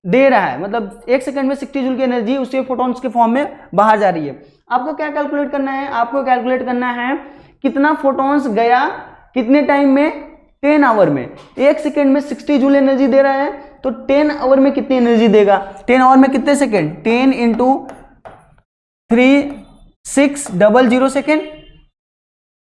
दे रहा है, मतलब एक सेकंड में 60 जूल की एनर्जी उससे फोटॉन्स के फॉर्म में बाहर जा रही है। आपको क्या कैलकुलेट करना है, आपको कैलकुलेट करना है कितना फोटॉन्स गया कितने टाइम में, 10 आवर में। एक सेकंड में 60 जूल एनर्जी दे रहा है, तो 10 आवर में कितनी एनर्जी देगा, 10 आवर में कितने सेकंड, 10 इंटू 3600 सेकेंड,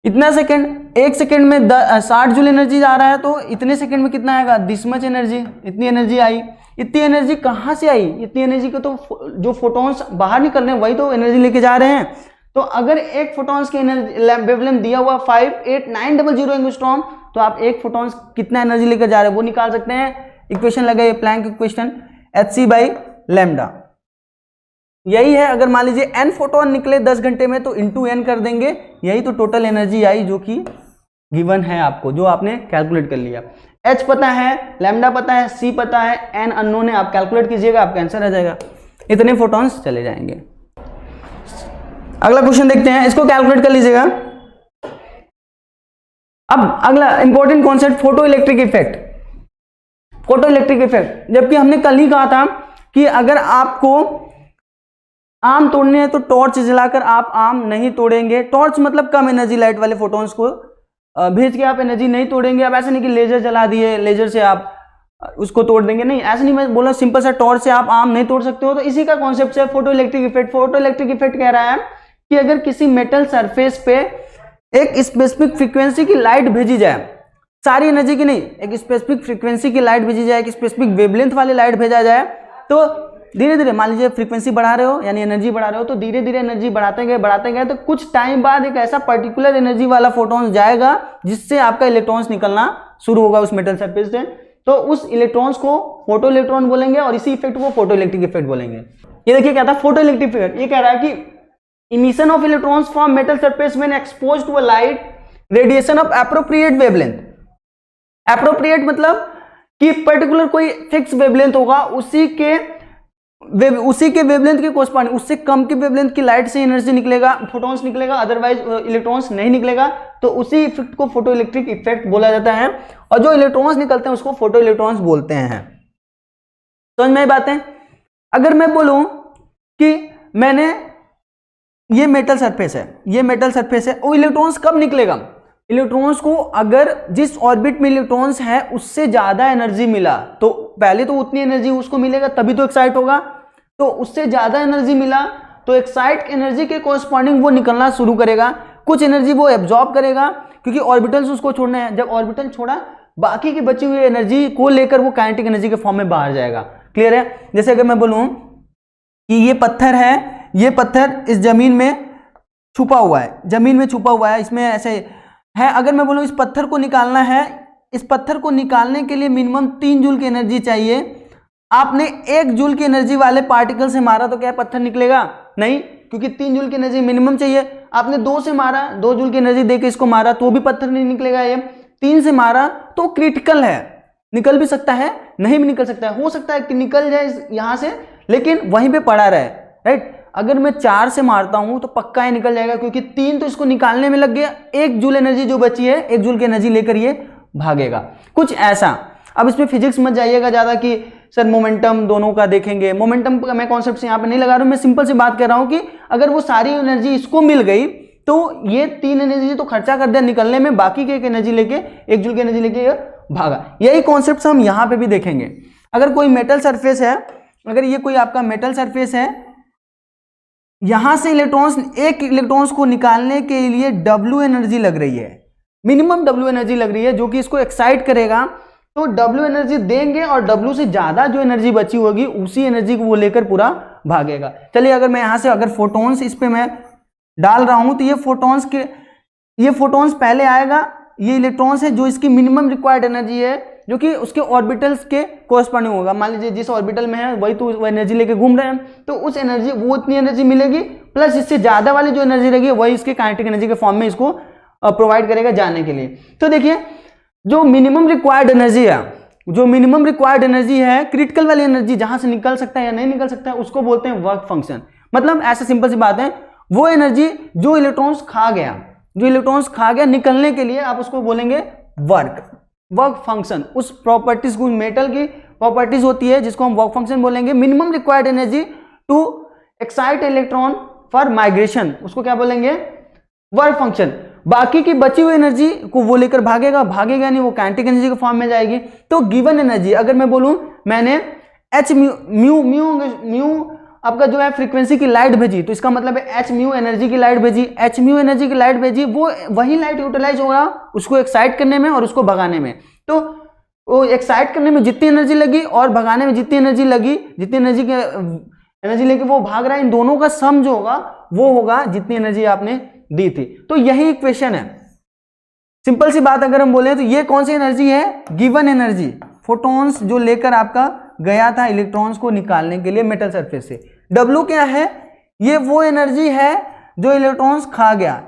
इतना सेकंड। एक सेकंड में 60 जूल एनर्जी आ रहा है, तो इतने सेकंड में कितना आएगा, दिस मच एनर्जी, इतनी एनर्जी आई। इतनी एनर्जी कहाँ से आई, इतनी एनर्जी को तो जो फोटॉन्स बाहर निकल रहे हैं वही तो एनर्जी लेके जा रहे हैं। तो अगर एक फोटॉन्स की एनर्जी वेवलेंथ दिया हुआ 58900 एंगस्ट्रॉम, तो आप एक फोटॉन्स कितना एनर्जी लेकर जा रहे हैं वो निकाल सकते हैं। इक्वेशन लगाइए, प्लैंक इक्वेशन, hc/λ यही है। अगर मान लीजिए n फोटोन निकले 10 घंटे में तो इंटू n कर देंगे, यही तो टोटल एनर्जी आई जो कि गिवन है आपको, जो आपने कैलकुलेट कर लिया। h पता है, लैम्डा पता है, c पता है, n अननोन है, आप कैलकुलेट कीजिएगा, आपका आंसर आ जाएगा। इतने फोटॉन्स चले जाएंगे। अगला क्वेश्चन देखते हैं, इसको कैलकुलेट कर लीजिएगा। अब अगला important concept, photo electric effect. Photoelectric effect, जबकि हमने कल ही कहा था कि अगर आपको आम तोड़ने हैं तो टॉर्च जलाकर आप आम नहीं तोड़ेंगे। टॉर्च मतलब कम एनर्जी लाइट वाले फोटोन्स को भेज के आप एनर्जी नहीं तोड़ेंगे। अब ऐसा नहीं कि लेजर जला दिए, लेजर से आप उसको तोड़ देंगे, नहीं, ऐसा नहीं। मैं बोला सिंपल सा टॉर्च से आप आम नहीं तोड़ सकते हो। तो इसी का कॉन्सेप्ट है photo electric effect. Photoelectric effect कह रहा है कि अगर किसी मेटल सरफेस पे एक स्पेसिफिक फ्रीक्वेंसी की लाइट भेजी जाए, सारी एनर्जी की नहीं, एक स्पेसिफिक फ्रीक्वेंसी की लाइट भेजी जाए, एक स्पेसिफिक वेवलेंथ वाली लाइट भेजा जाए, तो धीरे धीरे मान लीजिए फ्रीक्वेंसी बढ़ा रहे हो यानी एनर्जी बढ़ा रहे हो, तो धीरे धीरे एनर्जी बढ़ाते गए तो कुछ टाइम बाद एक ऐसा पर्टिकुलर एनर्जी वाला फोटोन जाएगा जिससे आपका इलेक्ट्रॉन्स निकलना शुरू होगा उस मेटल सरफेस से। तो उस इलेक्ट्रॉन्स को फोटो इलेक्ट्रॉन बोलेंगे और इसी इफेक्ट को फोटो इलेक्ट्रिक इफेक्ट बोलेंगे। ये देखिए क्या था फोटो इलेक्ट्रिक इफेक्ट, ये कह रहा है कि emission of electrons from metal surface when exposed to a light radiation of appropriate wavelength. Appropriate मतलब कि पर्टिकुलर कोई फिक्स वेवलेंथ होगा, उसी के वेवलेंथ के कोरस्पॉन्डिंग, उससे कम की वेवलेंथ की लाइट से एनर्जी निकलेगा, फोटॉन्स निकलेगा, अदरवाइज इलेक्ट्रॉन्स नहीं निकलेगा। तो उसी इफेक्ट को फोटो इलेक्ट्रिक इफेक्ट बोला जाता है और जो इलेक्ट्रॉन्स निकलते हैं उसको फोटो इलेक्ट्रॉन्स बोलते हैं। समझ में आई बातें? अगर मैं बोलूं कि मैंने ये मेटल सरफेस है, वो इलेक्ट्रॉन्स कब निकलेगा? इलेक्ट्रॉन्स को अगर जिस ऑर्बिट में इलेक्ट्रॉन्स है उससे ज्यादा एनर्जी मिला, तो पहले तो उतनी एनर्जी उसको मिलेगा तभी तो एक्साइट होगा, तो उससे ज्यादा एनर्जी मिला तो एक्साइट एनर्जी के कोरस्पॉन्डिंग वो निकलना शुरू करेगा। कुछ एनर्जी वो एब्जॉर्ब करेगा क्योंकि ऑर्बिटल्स उसको छोड़ना है। जब ऑर्बिटल छोड़ा, बाकी की बची हुई एनर्जी को लेकर वो काइनेटिक एनर्जी के फॉर्म में बाहर जाएगा। क्लियर है? जैसे अगर मैं बोलूं कि ये पत्थर है, ये पत्थर इस जमीन में छुपा हुआ है, इसमें ऐसे है। अगर मैं बोलूं इस पत्थर को निकालना है, इस पत्थर को निकालने के लिए मिनिमम 3 जूल की एनर्जी चाहिए। आपने 1 जूल की एनर्जी वाले पार्टिकल से मारा तो क्या पत्थर निकलेगा? नहीं, क्योंकि 3 जूल की एनर्जी मिनिमम चाहिए। आपने 2 से मारा, 2 जूल की एनर्जी देके इसको मारा तो भी पत्थर नहीं निकलेगा। ये 3 से मारा तो क्रिटिकल है, निकल भी सकता है, नहीं भी निकल सकता है। हो सकता है कि निकल जाए यहां से लेकिन वहीं पे पड़ा रहे, राइट। अगर मैं 4 से मारता हूं तो पक्का ये निकल जाएगा क्योंकि 3 तो इसको निकालने में लग गया, 1 जूल एनर्जी जो बची है, 1 जूल की एनर्जी लेकर ये भागेगा, कुछ ऐसा। अब इसमें फिजिक्स मत जाइएगा ज्यादा कि सर मोमेंटम दोनों का देखेंगे, मोमेंटम का मैं कॉन्सेप्ट यहाँ पे नहीं लगा रहा हूं। मैं सिंपल सी बात कर रहा हूं कि अगर वो सारी एनर्जी इसको मिल गई तो ये 3 एनर्जी तो खर्चा कर दिया निकलने में, बाकी की एक एनर्जी लेके, 1 जूल की एनर्जी लेके ये भागा। यही कॉन्सेप्ट हम यहाँ पे भी देखेंगे। अगर कोई मेटल सरफेस है, अगर ये कोई आपका मेटल सरफेस है, यहां से एक इलेक्ट्रॉन्स को निकालने के लिए W एनर्जी लग रही है, मिनिमम W एनर्जी लग रही है जो कि इसको एक्साइट करेगा। तो W एनर्जी देंगे और W से ज्यादा जो एनर्जी बची होगी उसी एनर्जी को वो लेकर पूरा भागेगा। चलिए अगर मैं यहां से अगर फोटॉन्स इस पे मैं डाल रहा हूं तो ये फोटॉन्स पहले आएगा, ये इलेक्ट्रॉन्स है जो इसकी मिनिमम रिक्वायर्ड एनर्जी है जो कि उसके ऑर्बिटल्स के कोरस्पॉन्डिंग होगा। मान लीजिए जिस ऑर्बिटल में है वही तो वो एनर्जी लेके घूम रहे हैं, तो उस एनर्जी वो इतनी एनर्जी मिलेगी प्लस इससे ज्यादा वाली जो एनर्जी रहेगी वही इसके काइनेटिक एनर्जी के फॉर्म में इसको प्रोवाइड करेगा जाने के लिए। तो देखिए जो मिनिमम रिक्वायर्ड एनर्जी है, क्रिटिकल वाली एनर्जी जहां से निकल सकता है या नहीं निकल सकता है, उसको बोलते हैं वर्क फंक्शन। मतलब ऐसा सिंपल सी बात है, वो एनर्जी जो इलेक्ट्रॉन्स खा गया निकलने के लिए, आप उसको बोलेंगे वर्क फंक्शन। उस प्रॉपर्टीज को, मेटल की प्रॉपर्टीज होती है जिसको हम वर्क फंक्शन बोलेंगे। Minimum required energy to excite electron for migration, उसको क्या बोलेंगे? Work function. बाकी की बची हुई एनर्जी को वो लेकर भागेगा नहीं, वो काइनेटिक एनर्जी के फॉर्म में जाएगी। तो गिवन एनर्जी, अगर मैं बोलूं मैंने एच म्यू आपका जो है फ्रीक्वेंसी की लाइट भेजी, तो इसका मतलब है एच म्यू एनर्जी की लाइट भेजी, वो वही लाइट यूटिलाइज होगा उसको एक्साइट करने में और उसको भगाने में। तो वो एक्साइट करने में जितनी एनर्जी लगी और भगाने में जितनी एनर्जी लेके वो भाग रहा है, इन दोनों का सम जो होगा वो होगा जितनी एनर्जी आपने दी थी। तो यही इक्वेशन है। सिंपल सी बात अगर हम बोले तो ये कौन सी एनर्जी है? गिवन एनर्जी, फोटॉन्स जो लेकर आपका गया था इलेक्ट्रॉन्स को निकालने के लिए मेटल सरफेस से। W क्या है? ये वो एनर्जी है जो इलेक्ट्रॉन्स खा गया।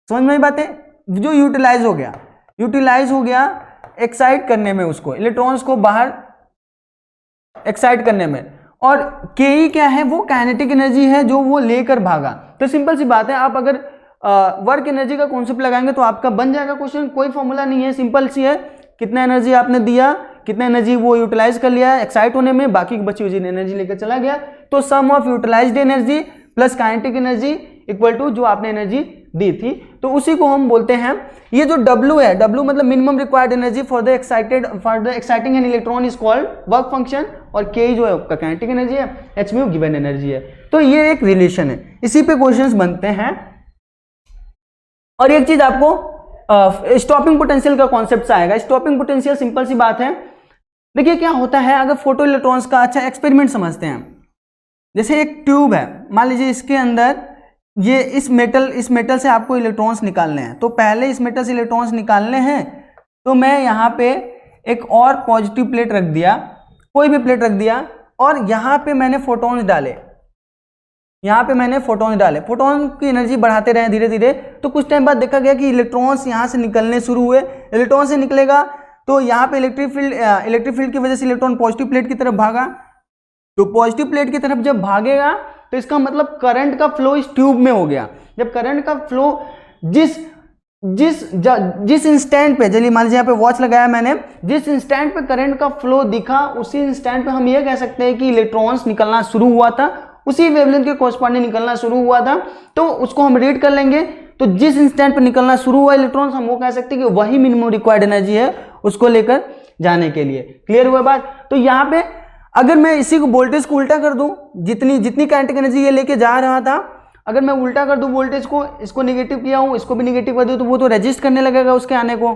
समझ में बात है? जो यूटिलाइज हो गया एक्साइट करने में, उसको इलेक्ट्रॉन्स को बाहर एक्साइट करने में। और Ke क्या है? वो काइनेटिक एनर्जी है जो वो लेकर भागा। तो सिंपल सी बात है, आप अगर वर्क एनर्जी का कॉन्सेप्ट लगाएंगे तो आपका बन जाएगा क्वेश्चन। कोई फॉर्मूला नहीं है, सिंपल सी है, कितना एनर्जी आपने दिया, कितना एनर्जी वो यूटिलाइज कर लिया एक्साइट होने में, बाकी की बची हुई एनर्जी लेकर चला गया, तो sum of utilised energy plus kinetic energy equal to जो आपने एनर्जी दी थी, तो उसी को हम बोलते हैं। ये जो W है, W मतलब minimum required energy for the exciting an electron is called work function, और K जो है आपका काइनेटिक एनर्जी है, h म्यू गिवन एनर्जी है। तो ये एक रिलेशन है, इसी पे क्वेश्चंस बनते हैं। और एक चीज आपको स्टॉपिंग पोटेंशियल का कॉन्सेप्ट आएगा। स्टॉपिंग पोटेंशियल सिंपल सी बात है, देखिए क्या होता है, अगर फोटो इलेक्ट्रॉन्स का अच्छा एक्सपेरिमेंट समझते हैं। जैसे एक ट्यूब है, मान लीजिए इसके अंदर ये इस मेटल से आपको इलेक्ट्रॉन्स निकालने हैं, तो पहले इस मेटल से इलेक्ट्रॉन्स निकालने हैं, तो मैं यहाँ पे एक और पॉजिटिव प्लेट रख दिया, कोई भी प्लेट रख दिया, और यहाँ पे मैंने फोटॉन्स डाले, फोटॉन की एनर्जी बढ़ाते रहे धीरे धीरे, तो कुछ टाइम बाद देखा गया कि इलेक्ट्रॉन्स यहाँ से निकलने शुरू हुए। इलेक्ट्रॉन से निकलेगा तो यहाँ पे इलेक्ट्रिक फील्ड की वजह से इलेक्ट्रॉन पॉजिटिव प्लेट की तरफ भागा, तो पॉजिटिव प्लेट की तरफ जब भागेगा तो इसका मतलब करंट का फ्लो इस ट्यूब में हो गया। जब करंट का फ्लो जिस इंस्टेंट पे, चलिए मान लीजिए यहाँ पे वॉच लगाया मैंने, जिस इंस्टेंट पे करंट का फ्लो दिखा उसी इंस्टेंट पे हम ये कह सकते हैं कि इलेक्ट्रॉन्स निकलना शुरू हुआ था, उसी वेवलेंथ के कॉरस्पॉन्डिंग निकलना शुरू हुआ था, तो उसको हम रीड कर लेंगे। तो जिस इंस्टेंट पे निकलना शुरू हुआ इलेक्ट्रॉन्स, हम वो कह सकते हैं कि वही मिनिमम रिक्वायर्ड एनर्जी है उसको लेकर जाने के लिए। क्लियर हुआ बात? तो यहाँ पे अगर मैं इसी को वोल्टेज को उल्टा कर दूं, जितनी काइनेटिक एनर्जी ये लेके जा रहा था, अगर मैं उल्टा कर दूं वोल्टेज को, इसको निगेटिव किया हूं, इसको भी निगेटिव कर दूं, तो वो तो रेजिस्ट करने लगेगा उसके आने को।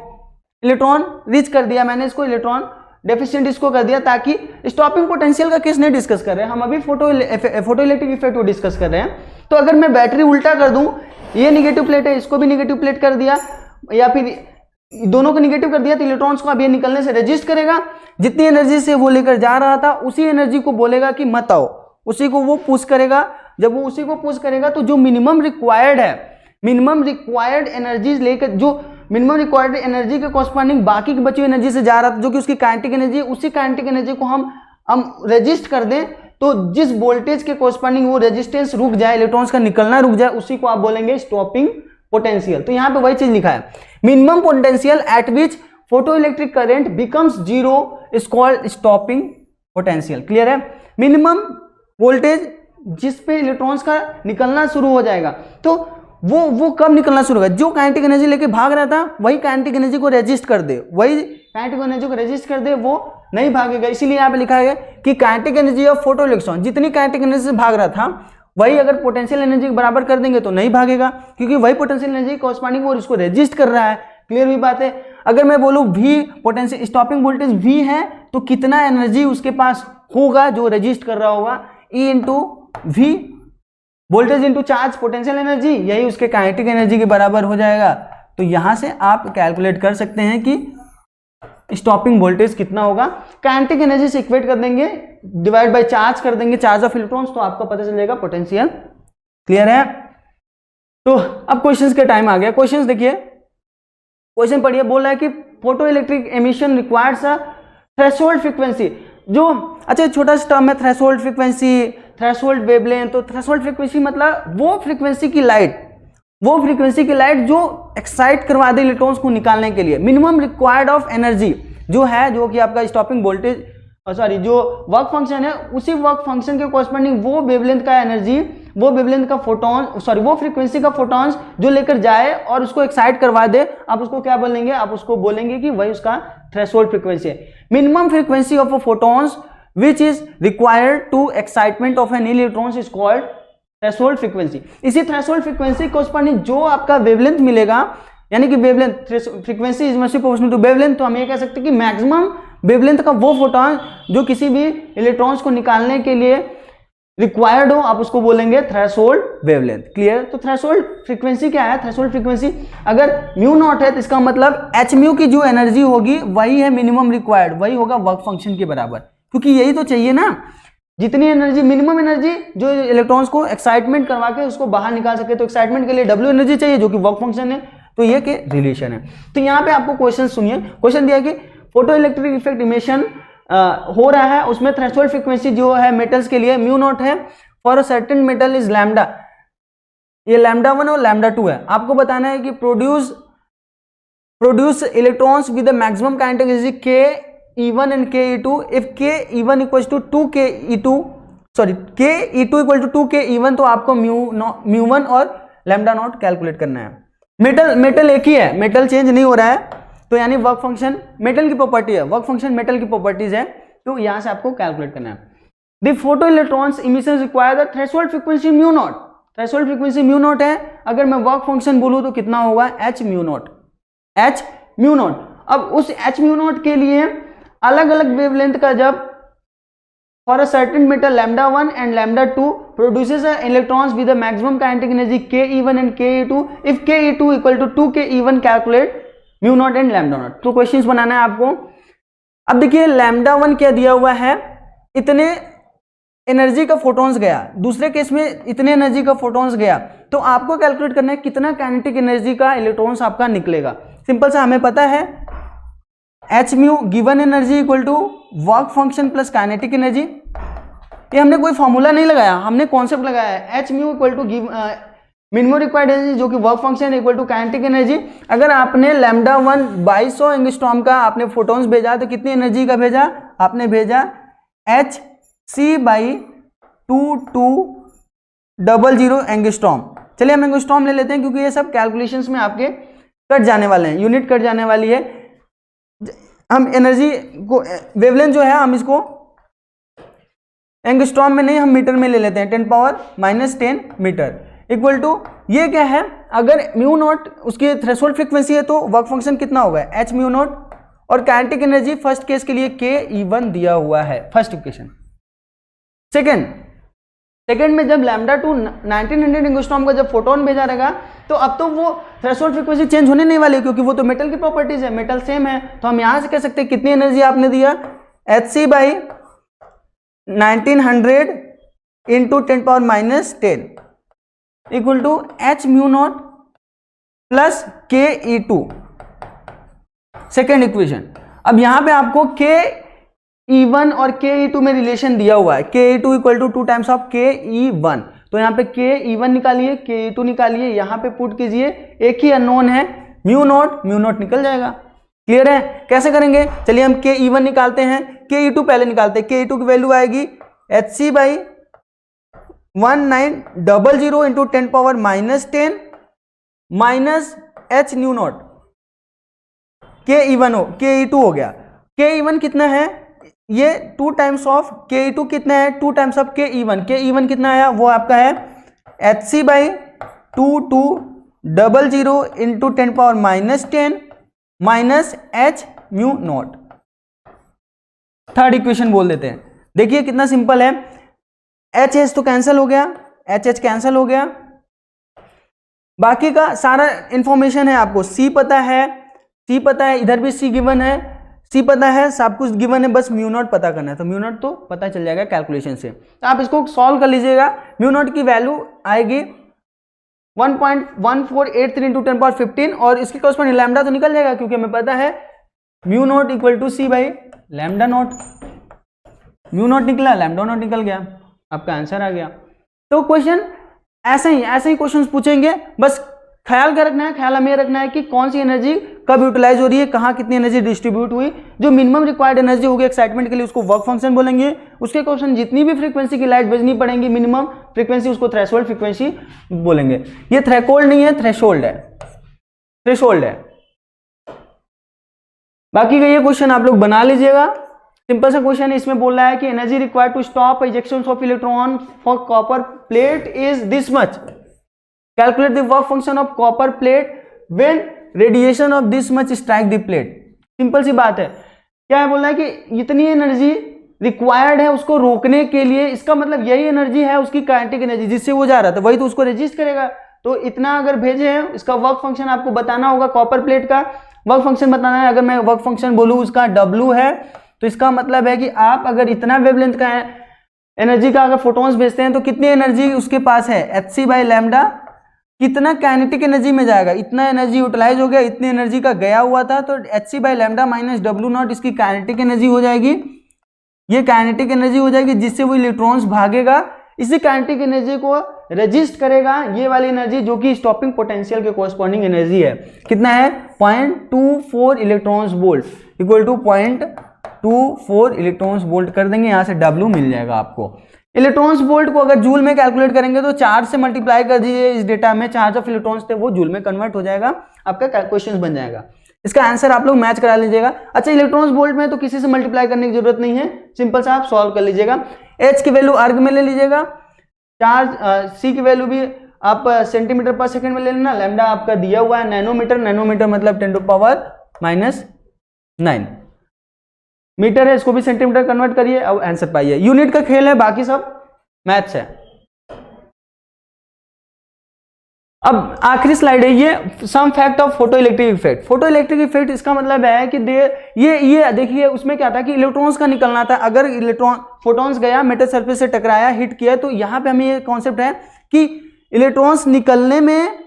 इलेक्ट्रॉन रीच कर दिया मैंने इसको, इलेक्ट्रॉन डेफिशिएंट इसको कर दिया, ताकि स्टॉपिंग पोटेंशियल का केस नहीं डिस्कस कर रहे हैं हम, अभी फोटो इलेक्ट्रिक इफेक्ट को डिस्कस कर रहे हैं। तो अगर मैं बैटरी उल्टा कर दूं, ये निगेटिव प्लेट है, इसको भी निगेटिव प्लेट कर दिया, या फिर दोनों को निगेटिव कर दिया, तो इलेक्ट्रॉन्स को अब ये निकलने से रेजिस्ट करेगा। जितनी एनर्जी से वो लेकर जा रहा था उसी एनर्जी को बोलेगा कि मत आओ, उसी को वो पुश करेगा। जब वो उसी को पुश करेगा तो जो मिनिमम रिक्वायर्ड है, मिनिमम रिक्वायर्ड एनर्जी लेकर, जो मिनिमम रिक्वायर्ड एनर्जी के कॉरस्पॉन्डिंग बाकी की बची हुई एनर्जी से जा रहा था, जो कि उसकी काइनेटिक एनर्जी है, उसी काइनेटिक एनर्जी को हम रेजिस्ट कर दें, तो जिस वोल्टेज के कॉरस्पॉन्डिंग वो रेजिस्टेंस रुक जाए, इलेक्ट्रॉन्स का निकलना रुक जाए, उसी को आप बोलेंगे स्टॉपिंग पोटेंशियल। तो यहाँ पे वही चीज लिखा है, minimum potential at which photoelectric current becomes zero is called stopping potential. Clear है? मिनिमम वोल्टेज जिस पे इलेक्ट्रॉन्स का निकलना शुरू हो जाएगा, तो वो कब निकलना शुरू होगा? जो काइनेटिक एनर्जी लेके भाग रहा था वही काइनेटिक एनर्जी को रेजिस्ट कर दे, वो नहीं भागेगा। इसीलिए यहाँ पे लिखा है कि kinetic energy of photo electron, जितनी काइनेटिक एनर्जी से भाग रहा था वही अगर पोटेंशियल एनर्जी के बराबर कर देंगे तो नहीं भागेगा, क्योंकि वही पोटेंशियल एनर्जी कॉरस्पॉन्डिंग वो इसको रेजिस्ट कर रहा है। क्लियर हुई बात है? अगर मैं बोलूं V potential stopping voltage V है, तो कितना एनर्जी उसके पास होगा जो रेजिस्ट कर रहा होगा, E into V, voltage into charge potential energy, यही उसके काइनेटिक एनर्जी के बराबर हो जाएगा। तो यहां से आप कैलकुलेट कर सकते हैं कि स्टॉपिंग वोल्टेज कितना होगा। काइनेटिक एनर्जी से इक्वेट कर देंगे, डिवाइड बाय चार्ज कर देंगे, चार्ज ऑफ इलेक्ट्रॉन्स, तो आपको पता चल जाएगा पोटेंशियल। क्लियर है? तो अब क्वेश्चंस के टाइम आ गया। क्वेश्चंस देखिए, क्वेश्चन पढ़िए, बोल रहा है कि photo electric emission requires a threshold frequency. जो अच्छा छोटा सा टर्म है थ्रेशोल्ड फ्रीक्वेंसी, थ्रेशोल्ड वेवलेंथ। तो थ्रेशोल्ड फ्रीक्वेंसी मतलब वो फ्रीक्वेंसी की लाइट जो एक्साइट करवा दे इलेक्ट्रॉन्स को निकालने के लिए। मिनिमम रिक्वायर्ड ऑफ एनर्जी जो है, जो कि आपका स्टॉपिंग वोल्टेज जो वर्क फंक्शन है, उसी वर्क फंक्शन के कॉरस्पॉन्डिंग वो वेवलेंथ का एनर्जी, वो वेवलेंथ का फोटोन, वो फ्रीक्वेंसी का फोटॉन्स जो लेकर जाए और उसको एक्साइट करवा दे, आप उसको क्या बोलेंगे? आप उसको बोलेंगे कि वही उसका थ्रेशोल्ड फ्रीक्वेंसी है। Minimum frequency of photons which is required to excitement of an electrons is called threshold frequency. इसी थ्रेशोल्ड फ्रीक्वेंसी कॉरस्पॉन्डिंग जो आपका वेवलेंथ मिलेगा, यानी कि wavelength frequency is must proportional to wavelength, तो हम ये कह सकते हैं कि मैक्सिमम वेवलेंथ का वो फोटोन जो किसी भी इलेक्ट्रॉन्स को निकालने के लिए रिक्वायर्ड हो, आप उसको बोलेंगे थ्रेशोल्ड वेवलेंथ। क्लियर? तो थ्रेशोल्ड फ्रीक्वेंसी क्या है? थ्रेशोल्ड फ्रीक्वेंसी अगर म्यू नॉट है तो इसका मतलब एच म्यू की जो एनर्जी होगी वही है मिनिमम रिक्वायर्ड, वही होगा वर्क फंक्शन के बराबर, क्योंकि यही तो चाहिए ना, जितनी एनर्जी, मिनिमम एनर्जी जो इलेक्ट्रॉन्स को एक्साइटमेंट करवा के उसको बाहर निकाल सके। तो एक्साइटमेंट के लिए W एनर्जी चाहिए जो कि वर्क फंक्शन है, तो ये के रिलेशन है। तो यहाँ पे आपको क्वेश्चन सुनिए, क्वेश्चन दिया कि फोटो इलेक्ट्रिक इफेक्ट इमिशन हो रहा है, उसमें थ्रेशोल्ड फ्रीक्वेंसी जो है मेटल्स के लिए म्यू नॉट है, for a certain metal is lambda. ये लैम्डा 1 और लैम्डा 2 है। आपको बताना है कि produce electrons with the maximum kinetic energy के E1 एंड के E2 इफ के E1 इक्वल्स टू 2 के E2 सॉरी के E2 इक्वल टू 2 के E1, तो आपको म्यू1 और लैम्डा नॉट कैलकुलेट करना है। मेटल एक ही है, मेटल चेंज नहीं हो रहा है, तो यानी वर्क फंक्शन मेटल की प्रॉपर्टी है, वर्क फंक्शन मेटल की प्रॉपर्टीज है, तो यहां से आपको कैलकुलेट करना है। The photo electrons emission require the threshold frequency mu naught. Threshold frequency mu naught है, अगर मैं वर्क फंक्शन बोलूं तो कितना होगा, एच म्यू नॉट। अब उस एच म्यू नॉट के लिए अलग अलग वेवलेंथ का जब for a certain metal lambda 1 and lambda 2 produces electrons with the maximum kinetic energy के E1 एंड के E2 इफ के E2 इक्वल टू 2 के E1 calculate mu naught and lambda naught. तो क्वेश्चंस बनाना है आपको। अब देखिए लैम्डा 1 क्या दिया हुआ है, इतने एनर्जी का फोटॉन्स गया, दूसरे केस में इतने एनर्जी का फोटॉन्स गया, तो आपको कैलकुलेट करना है कितना काइनेटिक एनर्जी का इलेक्ट्रॉन्स आपका निकलेगा। सिंपल सा हमें पता है H mu given energy equal to work function plus kinetic energy. ये हमने कोई फॉर्मूला नहीं लगाया, हमने कॉन्सेप्ट लगाया है। H mu equal to minimum required energy जो कि work function equal to kinetic energy. अगर आपने लैम्डा 1 2200 एंगस्ट्रॉम का आपने फोटॉन्स भेजा तो कितनी एनर्जी का भेजा, आपने भेजा एच सी बाई 2200 एंगस्ट्रॉम। चलिए हम एंगस्ट्रॉम ले लेते हैं क्योंकि ये सब कैलकुलेशंस में आपके कट जाने वाले हैं, यूनिट कट जाने वाली है। हम एनर्जी को वेवलेंथ जो है हम इसको एंगस्ट्रॉम में नहीं, हम मीटर में ले लेते हैं, 10⁻⁻10 मीटर इक्वल टू ये क्या है, अगर म्यू नॉट उसकी थ्रेशोल्ड फ्रीक्वेंसी है तो वर्क फंक्शन कितना होगा, एच म्यू नॉट, और काइनेटिक एनर्जी फर्स्ट केस के लिए के E1 दिया हुआ है, फर्स्ट इक्वेशन। सेकेंड में जब लैम्डा 2 1900 एंगस्ट्रॉम का जब फोटोन भेजा रहेगा तो अब तो वो थ्रेशोल्ड फ्रीक्वेंसी चेंज होने नहीं वाली क्योंकि वो तो मेटल की प्रॉपर्टीज है, मेटल सेम है। तो हम यहां से कह सकते हैं कितनी एनर्जी आपने दिया, H C by 1900 into 10⁻⁻10 equal to H mu not plus K E2, second equation. अब यहां पे आपको के E1 और के E2 में रिलेशन दिया हुआ है, के E2 equal to 2 times of के E1, तो यहाँ पे के E1 निकालिए, के E2 निकालिए, यहाँ पे पुट कीजिए, एक ही अननोन है म्यू नॉट निकल जाएगा। क्लियर है, कैसे करेंगे, चलिए हम के E1 निकालते हैं, के E2 पहले निकालते हैं। के E2 की वैल्यू आएगी H C by 1900 into 10⁻⁻10 minus H nu not, K E2 हो गया। के E1 कितना है, ये 2 टाइम्स ऑफ के E2 कितना है, 2 टाइम्स ऑफ के E1। के E1 कितना आया, वो आपका है H C by 2200 into 10⁻⁻10 minus H mu not. Third equation बोल देते हैं। देखिए कितना सिंपल है, एच एच तो कैंसिल हो गया, एच एच कैंसिल हो गया, बाकी का सारा इंफॉर्मेशन है आपको। सी पता है, इधर भी सी गिवन है, सी पता है, सब कुछ गिवन है, बस म्यू नॉट पता करना है। तो म्यू नॉट तो पता चल जाएगा कैलकुलेशन से, तो आप इसको सॉल्व कर लीजिएगा। म्यू नॉट की वैल्यू आएगी 1.1483 इंटू 10⁻15 और इसके कॉरस्पॉन्डिंग लैम्डा तो निकल जाएगा क्योंकि हमें पता है mu not equal to C by lambda not. Mu not निकला, लैम्डा नॉट निकल गया, आपका आंसर आ गया। तो क्वेश्चन ऐसे ही क्वेश्चन पूछेंगे, बस ख्याल क्या रखना है, ख्याल हमें रखना है कि कौन सी एनर्जी कब यूटिलाइज हो रही है, कहाँ कितनी एनर्जी डिस्ट्रीब्यूट हुई। जो मिनिमम रिक्वायर्ड एनर्जी होगी एक्साइटमेंट के लिए उसको वर्क फंक्शन बोलेंगे। उसके क्वेश्चन जितनी भी फ्रीक्वेंसी की लाइट भेजनी पड़ेंगी मिनिमम फ्रीक्वेंसी, उसको थ्रेशोल्ड फ्रीक्वेंसी बोलेंगे। ये थ्रेशोल्ड नहीं है, थ्रेशोल्ड है। बाकी का ये क्वेश्चन आप लोग बना लीजिएगा, सिंपल सा क्वेश्चन है। इसमें बोल रहा है कि energy required to stop ejection of electron for copper plate is this much, calculate the work function of copper plate when radiation of this much strike the plate. Simple सी बात है, क्या है बोल रहा है कि इतनी एनर्जी रिक्वायर्ड है उसको रोकने के लिए, इसका मतलब यही एनर्जी है उसकी काइनेटिक एनर्जी जिससे वो जा रहा था, वही तो उसको रेजिस्ट करेगा। तो इतना अगर भेजे हैं, इसका वर्क फंक्शन आपको बताना होगा, कॉपर प्लेट का वर्क फंक्शन बताना है। अगर मैं वर्क फंक्शन बोलूँ उसका W है, तो इसका मतलब है कि आप अगर इतना वेवलेंथ का एनर्जी का अगर फोटॉन्स भेजते हैं तो कितनी एनर्जी उसके पास है, एच सी बाई लैम्डा, कितना काइनेटिक एनर्जी में जाएगा, इतना एनर्जी यूटिलाइज हो गया, इतनी एनर्जी का गया हुआ था, तो H C by lambda minus W not इसकी काइनेटिक एनर्जी हो जाएगी। ये काइनेटिक एनर्जी हो जाएगी जिससे वो इलेक्ट्रॉन्स भागेगा। इसी काइनेटिक एनर्जी को रेजिस्ट करेगा ये वाली एनर्जी जो कि स्टॉपिंग पोटेंशियल के कोरस्पॉन्डिंग एनर्जी है। कितना है 0.24 electrons volt equal to 0.24 electrons volt कर देंगे, यहाँ से W मिल जाएगा आपको। इलेक्ट्रॉन्स वोल्ट को अगर जूल में कैलकुलेट करेंगे तो चार्ज से मल्टीप्लाई कर दीजिए, इस डेटा में चार्ज ऑफ इलेक्ट्रॉन्स थे वो जूल में कन्वर्ट हो जाएगा, आपका क्वेश्चन बन जाएगा। इसका आंसर आप लोग मैच करा लीजिएगा। अच्छा इलेक्ट्रॉन्स वोल्ट में तो किसी से मल्टीप्लाई करने की जरूरत नहीं है, सिंपल सा आप सॉल्व कर लीजिएगा। H की वैल्यू अर्ग में ले लीजिएगा, चार्ज C की वैल्यू भी आप सेंटीमीटर पर सेकंड में ले लेना, लैम्डा आपका दिया हुआ है नैनोमीटर, नैनोमीटर मतलब 10⁻⁹ मीटर है, इसको भी सेंटीमीटर कन्वर्ट करिए और आंसर पाइए। यूनिट का खेल है, बाकी सब मैथ्स है। अब आखिरी स्लाइड है ये some fact of photoelectric effect. Photoelectric effect इसका मतलब है कि ये देखिए उसमें क्या था कि इलेक्ट्रॉन्स का निकलना था, अगर इलेक्ट्रॉन फोटॉन्स गया मेटल सरफेस से टकराया हिट किया, तो यहाँ पे हमें ये कॉन्सेप्ट है कि इलेक्ट्रॉन्स निकलने में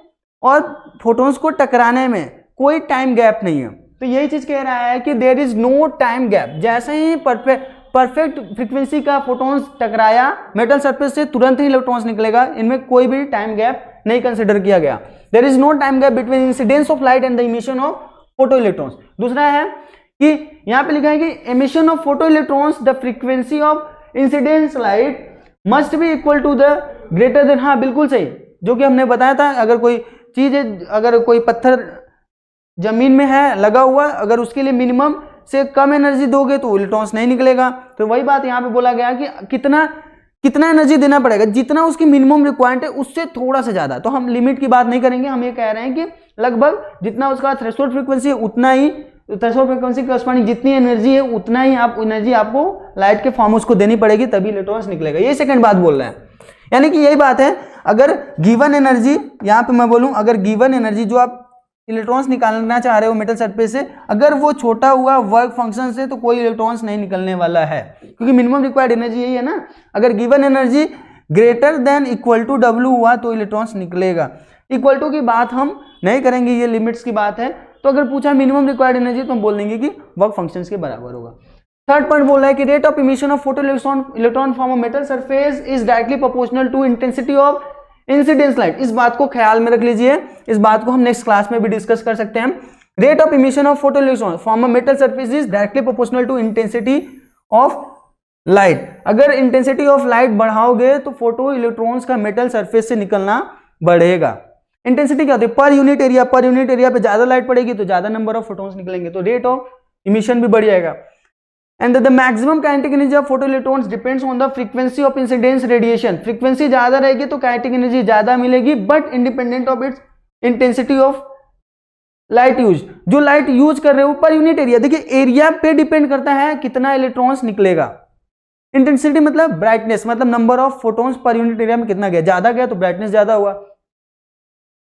और फोटॉन्स को टकराने में कोई टाइम गैप नहीं है। तो यही चीज कह रहा है कि there is no time gap, जैसे ही परफेक्ट फ्रीक्वेंसी का फोटॉन्स टकराया मेटल सरफेस से तुरंत ही इलेक्ट्रॉन्स निकलेगा, इनमें कोई भी टाइम गैप नहीं कंसिडर किया गया। There is no time gap between incidence of light and the emission of photo electrons. दूसरा है कि यहाँ पे लिखा है कि emission of photo electrons the frequency of incidence light must be equal to the greater than, हाँ बिल्कुल सही, जो कि हमने बताया था अगर कोई चीज अगर कोई पत्थर जमीन में है लगा हुआ, अगर उसके लिए मिनिमम से कम एनर्जी दोगे तो इलेक्ट्रॉन्स नहीं निकलेगा। तो वही बात यहाँ पे बोला गया कि कितना एनर्जी देना पड़ेगा, जितना उसकी मिनिमम रिक्वायरमेंट है उससे थोड़ा सा ज्यादा। तो हम लिमिट की बात नहीं करेंगे, हम ये कह रहे हैं कि लगभग जितना उसका थ्रेशोल्ड फ्रीक्वेंसी है उतना ही, थ्रेशोल्ड फ्रीक्वेंसी के करस्पॉन्डिंग जितनी एनर्जी है उतना ही एनर्जी आपको लाइट के फॉर्म उसको देनी पड़ेगी, तभी इलेक्ट्रॉन्स निकलेगा। ये सेकंड बात बोल रहे हैं, यानी कि यही बात है, अगर गिवन एनर्जी, यहाँ पे मैं बोलूँ अगर गिवन एनर्जी जो आप इलेक्ट्रॉन्स निकालना चाह रहे हो मेटल सरफेस से, अगर वो छोटा हुआ वर्क फंक्शन से, तो कोई इलेक्ट्रॉन्स नहीं निकलने वाला है, क्योंकि मिनिमम रिक्वायर्ड एनर्जी यही है ना। अगर given energy greater than equal to W हुआ तो इलेक्ट्रॉन्स निकलेगा। इक्वल टू की बात हम नहीं करेंगे, ये लिमिट्स की बात है। तो अगर पूछा मिनिमम रिक्वायर्ड एनर्जी तो हम बोल देंगे कि वर्क फंक्शन के बराबर होगा। थर्ड पॉइंट बोल रहा है कि rate of emission of photo electron from a metal surface is directly proportional to intensity of incidence light. इस बात को ख्याल में रख लीजिए, इस बात को हम नेक्स्ट क्लास में भी डिस्कस कर सकते हैं। Rate of emission of photo electron from a metal surface is directly proportional to intensity of light. अगर इंटेंसिटी ऑफ लाइट बढ़ाओगे तो फोटो इलेक्ट्रॉन्स का मेटल सरफेस से निकलना बढ़ेगा। इंटेंसिटी क्या होती है? Per unit area, per unit area पे ज्यादा लाइट पड़ेगी तो ज्यादा नंबर ऑफ फोटॉन्स निकलेंगे, तो रेट ऑफ इमिशन भी बढ़ जाएगा। And the maximum kinetic energy of photoelectrons depends on the frequency of incidence radiation. Frequency ज्यादा रहेगी तो काइनेटिक एनर्जी ज्यादा मिलेगी, but independent of its intensity of light use. जो लाइट यूज कर रहे हो पर यूनिट एरिया, देखिए एरिया पे डिपेंड करता है कितना इलेक्ट्रॉन्स निकलेगा। इंटेंसिटी मतलब ब्राइटनेस, मतलब number of photons per unit area में कितना गया, ज्यादा गया तो ब्राइटनेस ज्यादा हुआ।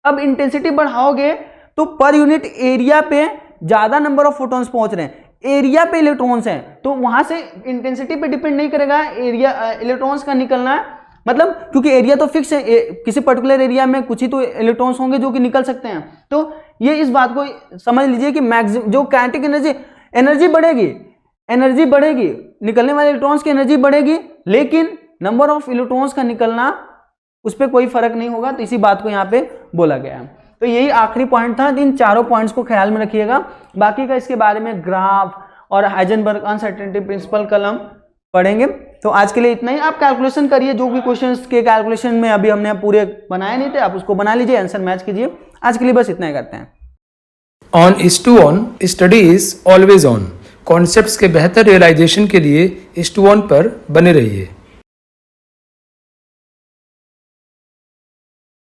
अब इंटेंसिटी बढ़ाओगे तो पर यूनिट एरिया पे ज्यादा नंबर ऑफ फोटॉन्स पहुंच रहे हैं, एरिया पे इलेक्ट्रॉन्स हैं, तो वहां से इंटेंसिटी पे डिपेंड नहीं करेगा एरिया इलेक्ट्रॉन्स का निकलना, मतलब क्योंकि एरिया तो फिक्स है, किसी पर्टिकुलर एरिया में कुछ ही तो इलेक्ट्रॉन्स होंगे जो कि निकल सकते हैं। तो ये इस बात को समझ लीजिए कि मैक्सिमम जो काइनेटिक एनर्जी बढ़ेगी, निकलने वाले इलेक्ट्रॉन्स की एनर्जी बढ़ेगी, लेकिन नंबर ऑफ इलेक्ट्रॉन्स का निकलना उस पर कोई फर्क नहीं होगा। तो इसी बात को यहाँ पे बोला गया है। तो यही आखिरी पॉइंट था, इन चारों पॉइंट्स को ख्याल में रखिएगा। बाकी का इसके बारे में ग्राफ और हाइजेनबर्ग अनसर्टेनिटी प्रिंसिपल कल हम पढ़ेंगे। तो आज के लिए इतना ही। आप कैलकुलेशन करिए, जो भी क्वेश्चंस के कैलकुलेशन में अभी हमने पूरे बनाए नहीं थे, आप उसको बना लीजिए, आंसर मैच कीजिए। आज के लिए बस इतना ही करते हैं। On IS2ON study is always on. Concepts के बेहतर रियलाइजेशन के लिए IS2ON पर बने रहिए।